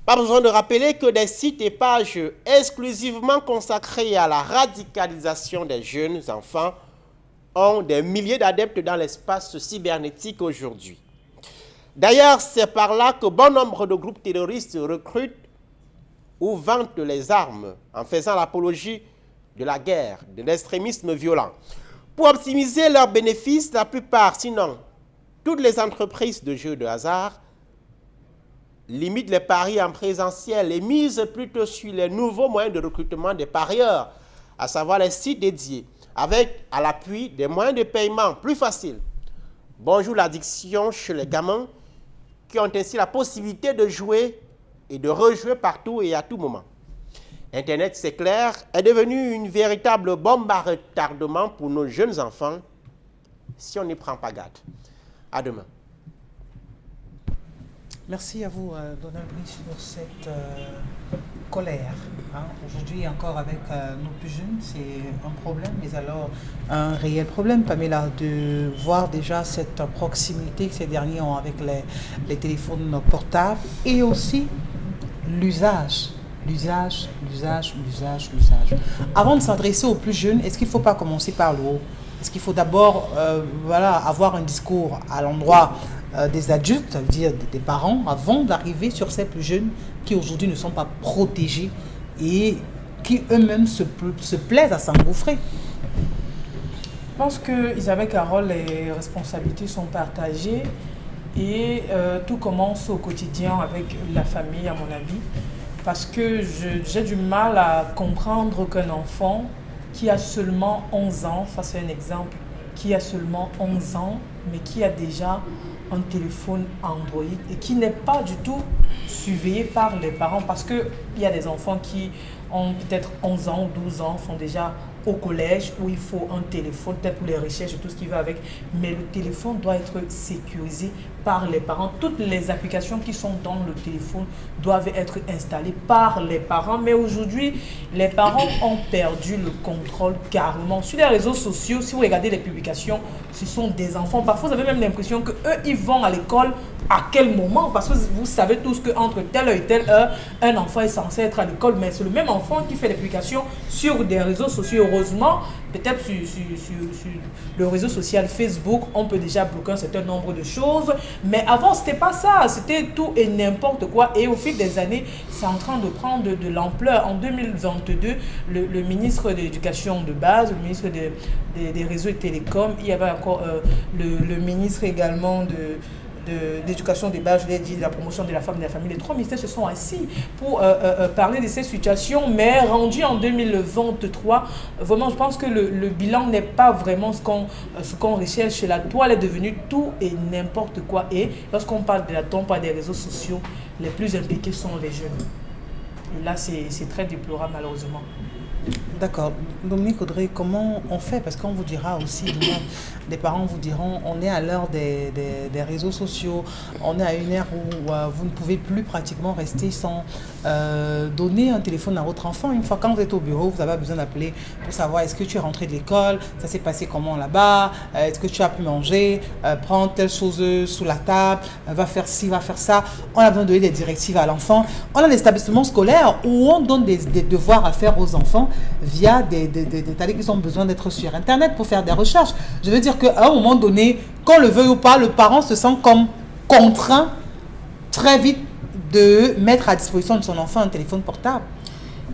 Pas besoin de rappeler que des sites et pages exclusivement consacrés à la radicalisation des jeunes enfants ont des milliers d'adeptes dans l'espace cybernétique aujourd'hui. D'ailleurs, c'est par là que bon nombre de groupes terroristes recrutent ou vantent les armes en faisant l'apologie de la guerre, de l'extrémisme violent. Pour optimiser leurs bénéfices, la plupart, sinon toutes les entreprises de jeux de hasard, limitent les paris en présentiel et misent plutôt sur les nouveaux moyens de recrutement des parieurs, à savoir les sites dédiés, avec à l'appui des moyens de paiement plus faciles. Bonjour l'addiction chez les gamins qui ont ainsi la possibilité de jouer et de rejouer partout et à tout moment. Internet, c'est clair, est devenu une véritable bombe à retardement pour nos jeunes enfants si on n'y prend pas garde. À demain. Merci à vous, Donald Brice, pour cette colère. Hein. Aujourd'hui, encore avec nos plus jeunes, c'est un problème, mais alors un réel problème, Pamela, de voir déjà cette proximité que ces derniers ont avec les téléphones portables et aussi l'usage. Avant de s'adresser aux plus jeunes, est-ce qu'il ne faut pas commencer par le haut? Est-ce qu'il faut d'abord avoir un discours à l'endroit des adultes, ça veut dire des parents, avant d'arriver sur ces plus jeunes qui aujourd'hui ne sont pas protégés et qui eux-mêmes se plaisent à s'engouffrer? Je pense que Isabelle Carole, les responsabilités sont partagées et tout commence au quotidien avec la famille, à mon avis, parce que j'ai du mal à comprendre qu'un enfant qui a seulement 11 ans, ça c'est un exemple, qui a seulement 11 ans, mais qui a déjà un téléphone Android et qui n'est pas du tout surveillé par les parents, parce qu'il y a des enfants qui ont peut-être 11 ans, 12 ans, sont déjà au collège où il faut un téléphone, peut-être pour les recherches et tout ce qui va avec, mais le téléphone doit être sécurisé par les parents. Toutes les applications qui sont dans le téléphone doivent être installées par les parents, mais aujourd'hui, les parents ont perdu le contrôle carrément. Sur les réseaux sociaux, si vous regardez les publications, ce sont des enfants. Parfois, vous avez même l'impression qu'eux, ils vont à l'école à quel moment, parce que vous savez tous qu'entre telle heure et telle heure, un enfant est censé être à l'école, mais c'est le même enfant qui fait des publications sur des réseaux sociaux. Heureusement, peut-être sur le réseau social Facebook, on peut déjà bloquer un certain nombre de choses, mais avant, c'était pas ça, c'était tout et n'importe quoi, et au fil des années, c'est en train de prendre de l'ampleur. En 2022, le ministre de l'Éducation de base, le ministre des Réseaux et Télécoms, il y avait encore le ministre également d'éducation des bas, je l'ai dit, de la promotion de la femme et de la famille. Les 3 ministères se sont assis pour parler de ces situations, mais rendu en 2023, vraiment, je pense que le bilan n'est pas vraiment ce qu'on recherche. La toile est devenue tout et n'importe quoi. Et lorsqu'on parle de la toile, on parle des réseaux sociaux, les plus impliqués sont les jeunes. Et là, c'est très déplorable, malheureusement. D'accord. Dominique Audrey, comment on fait? Parce qu'on vous dira aussi, des parents vous diront, on est à l'heure des réseaux sociaux, on est à une ère où vous ne pouvez plus pratiquement rester sans donner un téléphone à votre enfant. Une fois quand vous êtes au bureau, vous avez besoin d'appeler pour savoir est-ce que tu es rentré de l'école, ça s'est passé comment là-bas, est-ce que tu as pu manger, prendre telle chose sous la table, va faire ci, va faire ça. On a besoin de donner des directives à l'enfant. On a des établissements scolaires où on donne des devoirs à faire aux enfants via des talents qui ont besoin d'être sur Internet pour faire des recherches. Je veux dire qu'à un moment donné, qu'on le veuille ou pas, le parent se sent comme contraint très vite de mettre à disposition de son enfant un téléphone portable.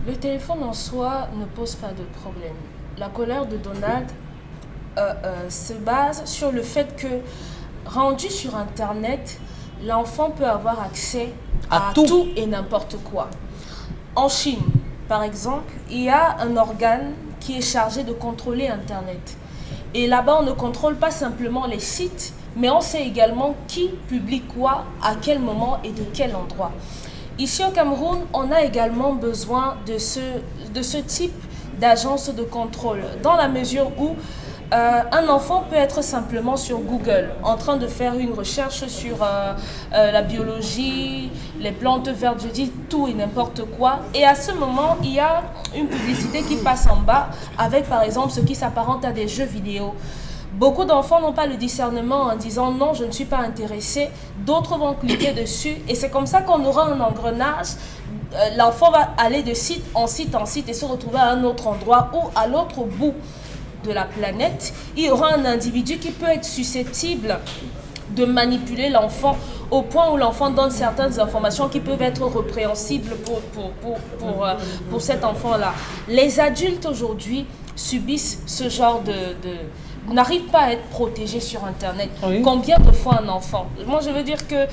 Le téléphone en soi ne pose pas de problème. La colère de Donald se base sur le fait que, rendu sur Internet, l'enfant peut avoir accès à tout et n'importe quoi. En Chine, par exemple, il y a un organe qui est chargé de contrôler Internet. Et là-bas, on ne contrôle pas simplement les sites, mais on sait également qui publie quoi, à quel moment et de quel endroit. Ici au Cameroun, on a également besoin de ce type d'agence de contrôle, dans la mesure où un enfant peut être simplement sur Google, en train de faire une recherche sur la biologie, les plantes vertes, je dis tout et n'importe quoi. Et à ce moment, il y a une publicité qui passe en bas avec par exemple ce qui s'apparente à des jeux vidéo. Beaucoup d'enfants n'ont pas le discernement en disant non, je ne suis pas intéressé. D'autres vont cliquer dessus et c'est comme ça qu'on aura un engrenage. L'enfant va aller de site en site en site et se retrouver à un autre endroit ou à l'autre bout de la planète. Il y aura un individu qui peut être susceptible de manipuler l'enfant au point où l'enfant donne certaines informations qui peuvent être répréhensibles pour cet enfant-là. Les adultes aujourd'hui subissent ce genre n'arrivent pas à être protégés sur Internet. Oui. Combien de fois un enfant? Moi, je veux dire que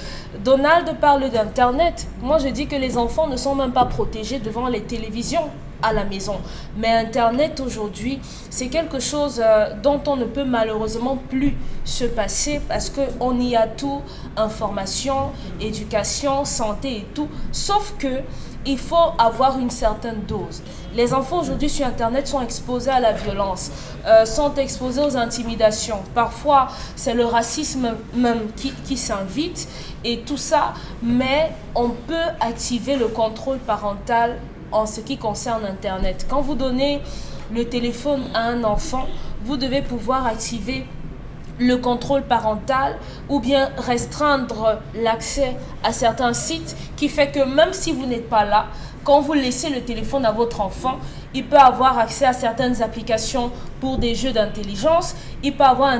Donald parle d'Internet. Moi, je dis que les enfants ne sont même pas protégés devant les télévisions à la maison. Mais Internet aujourd'hui, c'est quelque chose dont on ne peut malheureusement plus se passer parce qu'on y a tout, information, éducation, santé et tout. Sauf que il faut avoir une certaine dose. Les enfants aujourd'hui sur Internet sont exposés à la violence, sont exposés aux intimidations. Parfois, c'est le racisme même qui s'invite et tout ça, mais on peut activer le contrôle parental en ce qui concerne Internet. Quand vous donnez le téléphone à un enfant, vous devez pouvoir activer le contrôle parental ou bien restreindre l'accès à certains sites qui fait que même si vous n'êtes pas là, quand vous laissez le téléphone à votre enfant, il peut avoir accès à certaines applications pour des jeux d'intelligence, il peut avoir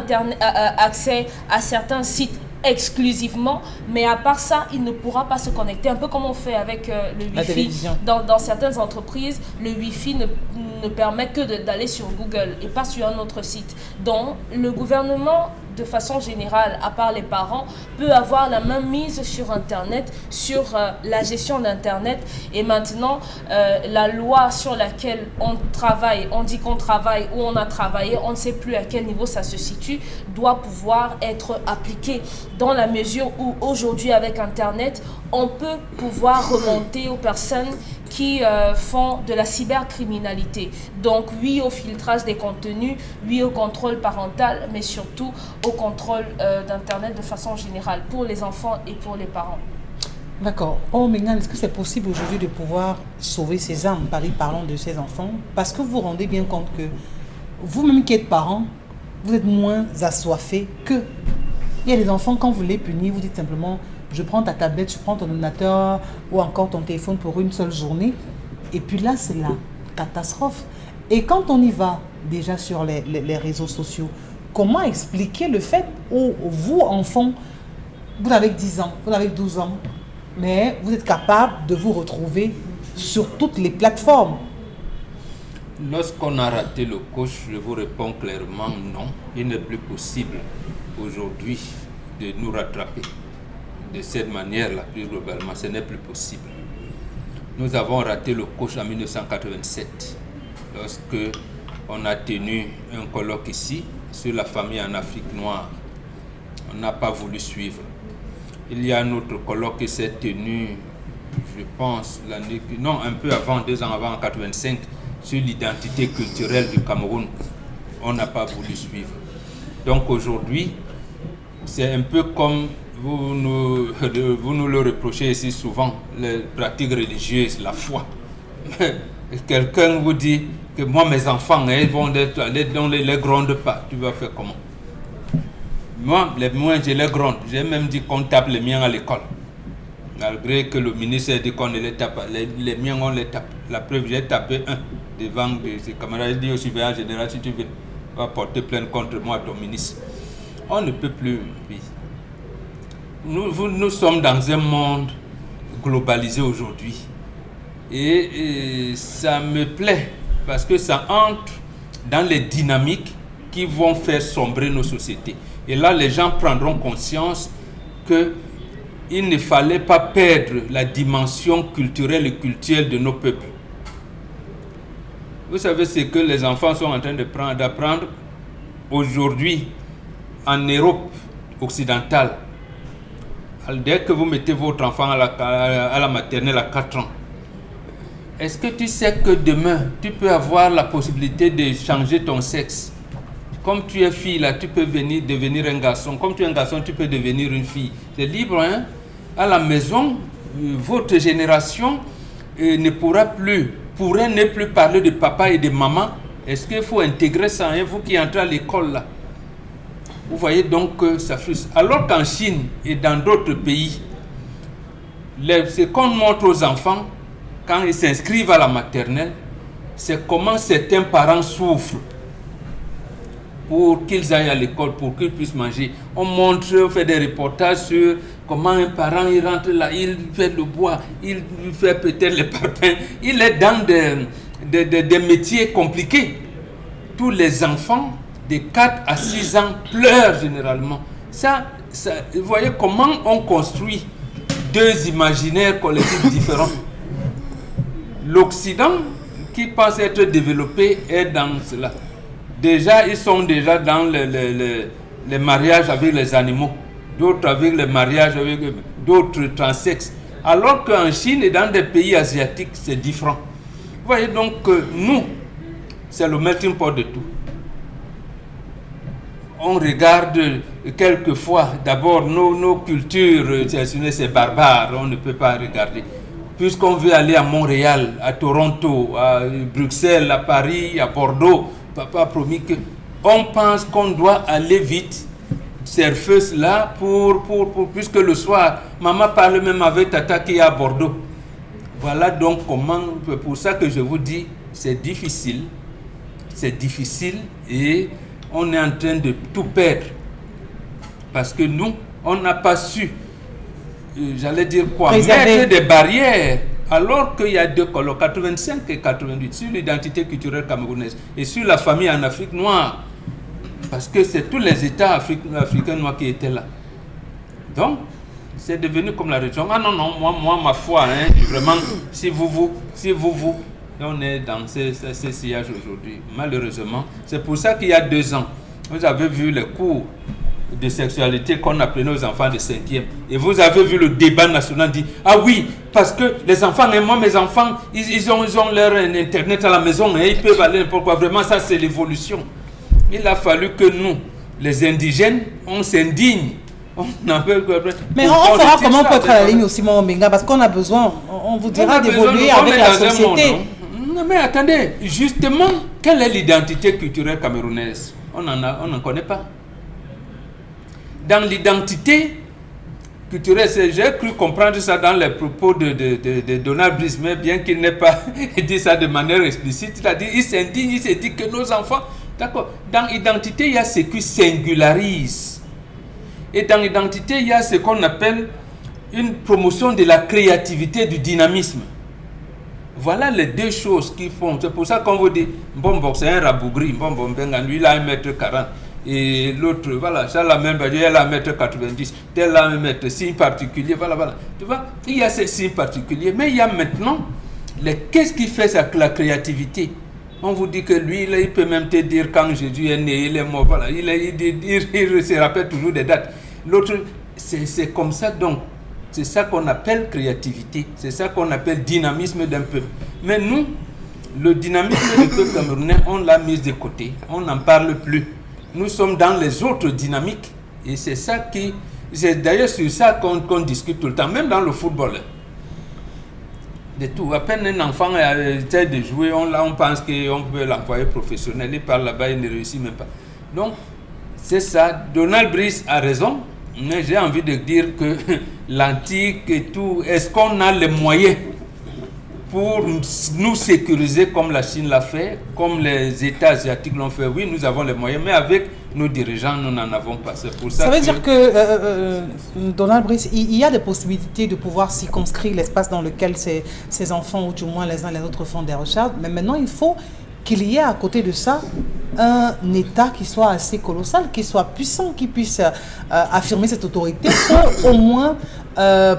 accès à certains sites exclusivement, mais à part ça, il ne pourra pas se connecter. Un peu comme on fait avec le Wi-Fi. Dans certaines entreprises, le Wi-Fi ne permet que d'aller sur Google et pas sur un autre site. Donc, le gouvernement, de façon générale, à part les parents, peut avoir la main mise sur Internet, sur la gestion d'Internet. Et maintenant, la loi sur laquelle on travaille, on dit qu'on travaille ou on a travaillé, on ne sait plus à quel niveau ça se situe, doit pouvoir être appliquée dans la mesure où aujourd'hui, avec Internet, on peut pouvoir remonter aux personnes qui font de la cybercriminalité. Donc oui au filtrage des contenus, oui au contrôle parental, mais surtout au contrôle d'Internet de façon générale pour les enfants et pour les parents. D'accord. Oh Mengan, est-ce que c'est possible aujourd'hui de pouvoir sauver ces âmes? Parlons de ces enfants, parce que vous vous rendez bien compte que vous-même qui êtes parents, vous êtes moins assoiffés que... Il y a des enfants, quand vous les punissez, vous dites simplement je prends ta tablette, je prends ton ordinateur ou encore ton téléphone pour une seule journée. Et puis là, c'est la catastrophe. Et quand on y va déjà sur les réseaux sociaux, comment expliquer le fait où vous, enfants, vous avez 10 ans, vous avez 12 ans, mais vous êtes capable de vous retrouver sur toutes les plateformes? Lorsqu'on a raté le coche, je vous réponds clairement non. Il n'est plus possible aujourd'hui de nous rattraper. de cette manière-là, plus globalement. Ce n'est plus possible. Nous avons raté le coche en 1987, lorsque on a tenu un colloque ici sur la famille en Afrique noire. On n'a pas voulu suivre. Il y a un autre colloque qui s'est tenu, je pense, un peu avant, 2 ans avant, en 85, sur l'identité culturelle du Cameroun. On n'a pas voulu suivre. Donc aujourd'hui, c'est un peu comme vous nous le reprochez ici souvent, les pratiques religieuses, la foi. Quelqu'un vous dit que moi, mes enfants, ils vont aller dans les grondes pas. Tu vas faire comment? Moi, les miens, je les gronde. J'ai même dit qu'on tape les miens à l'école. Malgré que le ministre a dit qu'on ne les tape pas. Les miens, on les tape. La preuve, j'ai tapé un devant ses camarades. J'ai dit au surveillant général, si tu veux, va porter plainte contre moi, ton ministre. On ne peut plus. Nous sommes dans un monde globalisé aujourd'hui. Et ça me plaît parce que ça entre dans les dynamiques qui vont faire sombrer nos sociétés. Et là, les gens prendront conscience qu'il ne fallait pas perdre la dimension culturelle et culturelle de nos peuples. Vous savez ce que les enfants sont en train d'apprendre aujourd'hui en Europe occidentale. Dès que vous mettez votre enfant à la maternelle à 4 ans, est-ce que tu sais que demain, tu peux avoir la possibilité de changer ton sexe? Comme tu es fille, là, tu peux devenir un garçon. Comme tu es un garçon, tu peux devenir une fille. C'est libre, hein? À la maison, votre génération pourrait ne plus parler de papa et de maman. Est-ce qu'il faut intégrer ça, hein? Vous qui entrez à l'école, là. Vous voyez donc que ça frustre. Alors qu'en Chine et dans d'autres pays, ce qu'on montre aux enfants, quand ils s'inscrivent à la maternelle, c'est comment certains parents souffrent pour qu'ils aillent à l'école, pour qu'ils puissent manger. On fait des reportages sur comment un parent, il rentre là, il fait le bois, il fait peut-être les parpaings. Il est dans des métiers compliqués. Tous les enfants de 4 à 6 ans pleurent généralement. Ça, vous voyez comment on construit 2 imaginaires collectifs différents. L'Occident, qui pense être développé, est dans cela. Déjà, ils sont déjà dans les mariages avec les animaux, d'autres avec les mariages avec d'autres transsexes. Alors qu'en Chine et dans des pays asiatiques, c'est différent. Vous voyez donc que nous, c'est le melting pot de tout. On regarde quelquefois, d'abord nos cultures, c'est barbare, on ne peut pas regarder. Puisqu'on veut aller à Montréal, à Toronto, à Bruxelles, à Paris, à Bordeaux, papa a promis qu'on pense qu'on doit aller vite, surfer là, puisque le soir, maman parle même avec tata qui est à Bordeaux. Voilà donc comment, pour ça que je vous dis, c'est difficile et on est en train de tout perdre. Parce que nous, on n'a pas su, j'allais dire quoi, mettre des barrières, alors qu'il y a 2 colloques, 85 et 88, sur l'identité culturelle camerounaise et sur la famille en Afrique noire. Parce que c'est tous les États africains noirs qui étaient là. Donc, c'est devenu comme la région. Ah non, moi ma foi, hein, vraiment, si vous, on est dans ces sillages aujourd'hui. Malheureusement, c'est pour ça qu'il y a 2 ans, vous avez vu les cours de sexualité qu'on apprenait aux enfants de 5e. Et vous avez vu le débat national dit, ah oui, parce que les enfants, et moi mes enfants, ils ont leur internet à la maison, et ils peuvent aller n'importe quoi. Vraiment, ça c'est l'évolution. Il a fallu que nous, les indigènes, on s'indigne. Mais on fera comment pour être à la ligne aussi, mon Benga, parce qu'on a besoin, on vous dira d'évoluer avec la société. Non mais attendez, justement, quelle est l'identité culturelle camerounaise? On n'en connaît pas. Dans l'identité culturelle, j'ai cru comprendre ça dans les propos de Donald Brice, mais bien qu'il n'ait pas dit ça de manière explicite, il s'indigne, il s'est dit que nos enfants, d'accord, dans l'identité, il y a ce qui singularise. Et dans l'identité, il y a ce qu'on appelle une promotion de la créativité, du dynamisme. Voilà les 2 choses qu'ils font. C'est pour ça qu'on vous dit, bon, c'est un rabougri, lui, il a 1m40. Et l'autre, voilà, ça la même, elle a 1m90, tel a 1m, signe particulier, voilà. Tu vois, il y a ces signes particuliers, mais il y a maintenant, qu'est-ce qui fait ça, la créativité? On vous dit que lui, là, il peut même te dire quand Jésus est né, il est mort, voilà, il se rappelle toujours des dates. L'autre, c'est comme ça, donc, c'est ça qu'on appelle créativité, c'est ça qu'on appelle dynamisme d'un peuple. Mais nous, le dynamisme du peuple camerounais, on l'a mis de côté, on n'en parle plus. Nous sommes dans les autres dynamiques et c'est d'ailleurs sur ça qu'on discute tout le temps, même dans le football. De tout, à peine un enfant essaie de jouer, on pense qu'on peut l'envoyer professionnel, il parle là-bas, il ne réussit même pas. Donc, c'est ça, Donald Brice a raison, mais j'ai envie de dire que l'antique et tout, est-ce qu'on a les moyens pour nous sécuriser comme la Chine l'a fait, comme les États asiatiques l'ont fait? Oui, nous avons les moyens, mais avec nos dirigeants, nous n'en avons pas. C'est pour ça veut dire que, Donald Brice, il y a des possibilités de pouvoir circonscrire l'espace dans lequel ces enfants, ou du moins les uns les autres, font des recherches, mais maintenant, il faut qu'il y ait à côté de ça un État qui soit assez colossal, qui soit puissant, qui puisse affirmer cette autorité pour au moins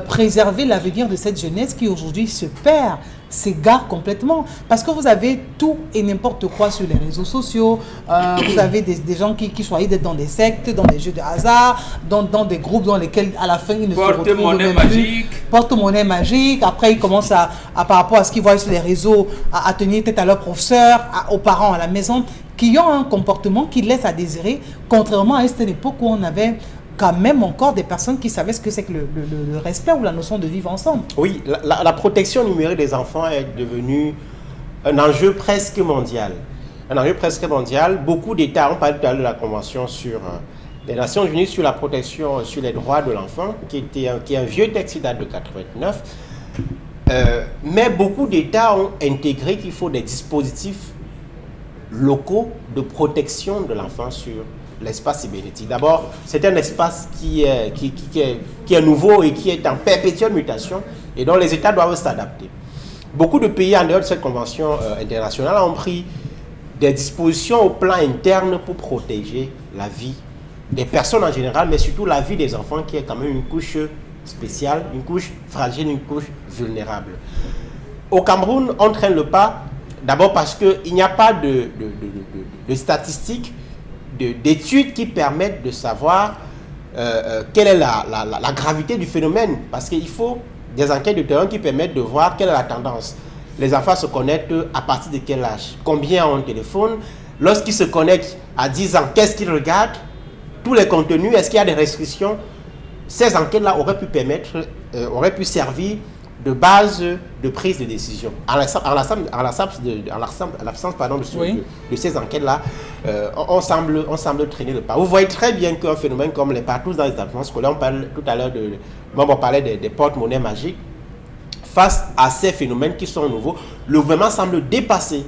préserver l'avenir de cette jeunesse qui aujourd'hui se perd, s'égare complètement. Parce que vous avez tout et n'importe quoi sur les réseaux sociaux, vous avez des gens qui choisissent d'être dans des sectes, dans des jeux de hasard, dans des groupes dans lesquels à la fin ils ne se retrouvent porte-monnaie magique. Porte-monnaie magique. Après ils commencent à par rapport à ce qu'ils voient sur les réseaux, à tenir tête à leurs professeurs, aux parents à la maison, qui ont un comportement qui laisse à désirer, contrairement à cette époque où on avait quand même encore des personnes qui savaient ce que c'est que le respect ou la notion de vivre ensemble. Oui, la protection numérique des enfants est devenue un enjeu presque mondial. Un enjeu presque mondial. Beaucoup d'États, on parle tout à l'heure de la Convention sur les Nations Unies sur la protection, sur les droits de l'enfant, qui est un vieux texte qui date de 89. Mais beaucoup d'États ont intégré qu'il faut des dispositifs locaux de protection de l'enfant sur l'espace cybernétique. D'abord, c'est un espace qui est nouveau et qui est en perpétuelle mutation et dont les États doivent s'adapter. Beaucoup de pays en dehors de cette convention internationale ont pris des dispositions au plan interne pour protéger la vie des personnes en général, mais surtout la vie des enfants qui est quand même une couche spéciale, une couche fragile, une couche vulnérable. Au Cameroun, on traîne le pas, d'abord parce qu'il n'y a pas de statistiques, d'études qui permettent de savoir quelle est la gravité du phénomène, parce qu'il faut des enquêtes de terrain qui permettent de voir quelle est la tendance. Les enfants se connectent à partir de quel âge, combien ont un téléphone, lorsqu'ils se connectent à 10 ans, qu'est-ce qu'ils regardent, tous les contenus, est-ce qu'il y a des restrictions. Ces enquêtes-là auraient pu servir de base de prise de décision. En l'absence de ces enquêtes-là, on semble traîner le pas. Vous voyez très bien qu'un phénomène comme les partous dans les établissements scolaires, on parle tout à l'heure on parlait des porte-monnaies magiques, face à ces phénomènes qui sont nouveaux, le gouvernement semble dépasser.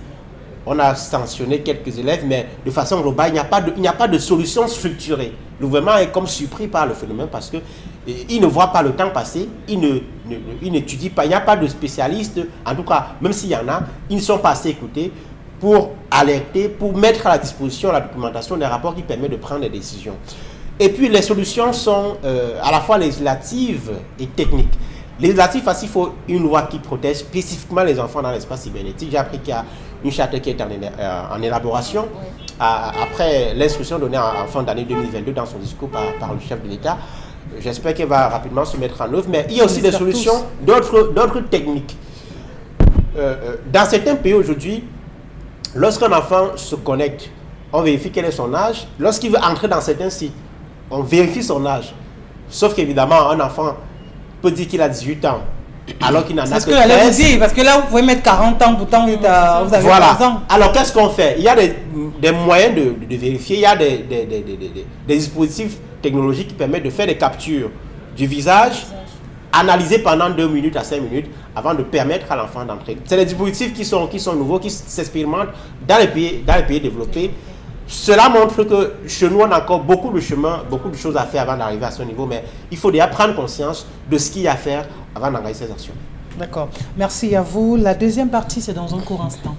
On a sanctionné quelques élèves, mais de façon globale, il n'y a pas de solution structurée. Le gouvernement est comme surpris par le phénomène parce qu'il ne voit pas le temps passer, il n'étudie pas, il n'y a pas de spécialistes, en tout cas, même s'il y en a, ils ne sont pas assez écoutés pour alerter, pour mettre à la disposition la documentation des rapports qui permettent de prendre des décisions. Et puis les solutions sont à la fois législatives et techniques. Législatif, parce qu'il faut une loi qui protège spécifiquement les enfants dans l'espace cybernétique. J'ai appris qu'il y a une charte qui est en élaboration après l'instruction donnée en fin d'année 2022 dans son discours par le chef de l'État. J'espère qu'elle va rapidement se mettre en œuvre, mais il y a aussi des solutions d'autres techniques. Dans certains pays aujourd'hui, lorsqu'un enfant se connecte, on vérifie quel est son âge. Lorsqu'il veut entrer dans certains sites, on vérifie son âge. Sauf qu'évidemment, un enfant peut dire qu'il a 18 ans, alors qu'il n'en a que 13. C'est ce que j'allais vous dire, parce que là, vous pouvez mettre 40 ans, pourtant vous avez 13 ans. Alors, qu'est-ce qu'on fait? Il y a des moyens de vérifier, il y a des dispositifs technologiques qui permettent de faire des captures du visage, analysées pendant 2 minutes à 5 minutes, avant de permettre à l'enfant d'entrer. C'est des dispositifs qui sont nouveaux, qui s'expérimentent dans les pays développés. Cela montre que chez nous, on a encore beaucoup de choses à faire avant d'arriver à ce niveau, mais il faut déjà prendre conscience de ce qu'il y a à faire avant d'engager ces actions. D'accord. Merci à vous. La deuxième partie, c'est dans un court instant.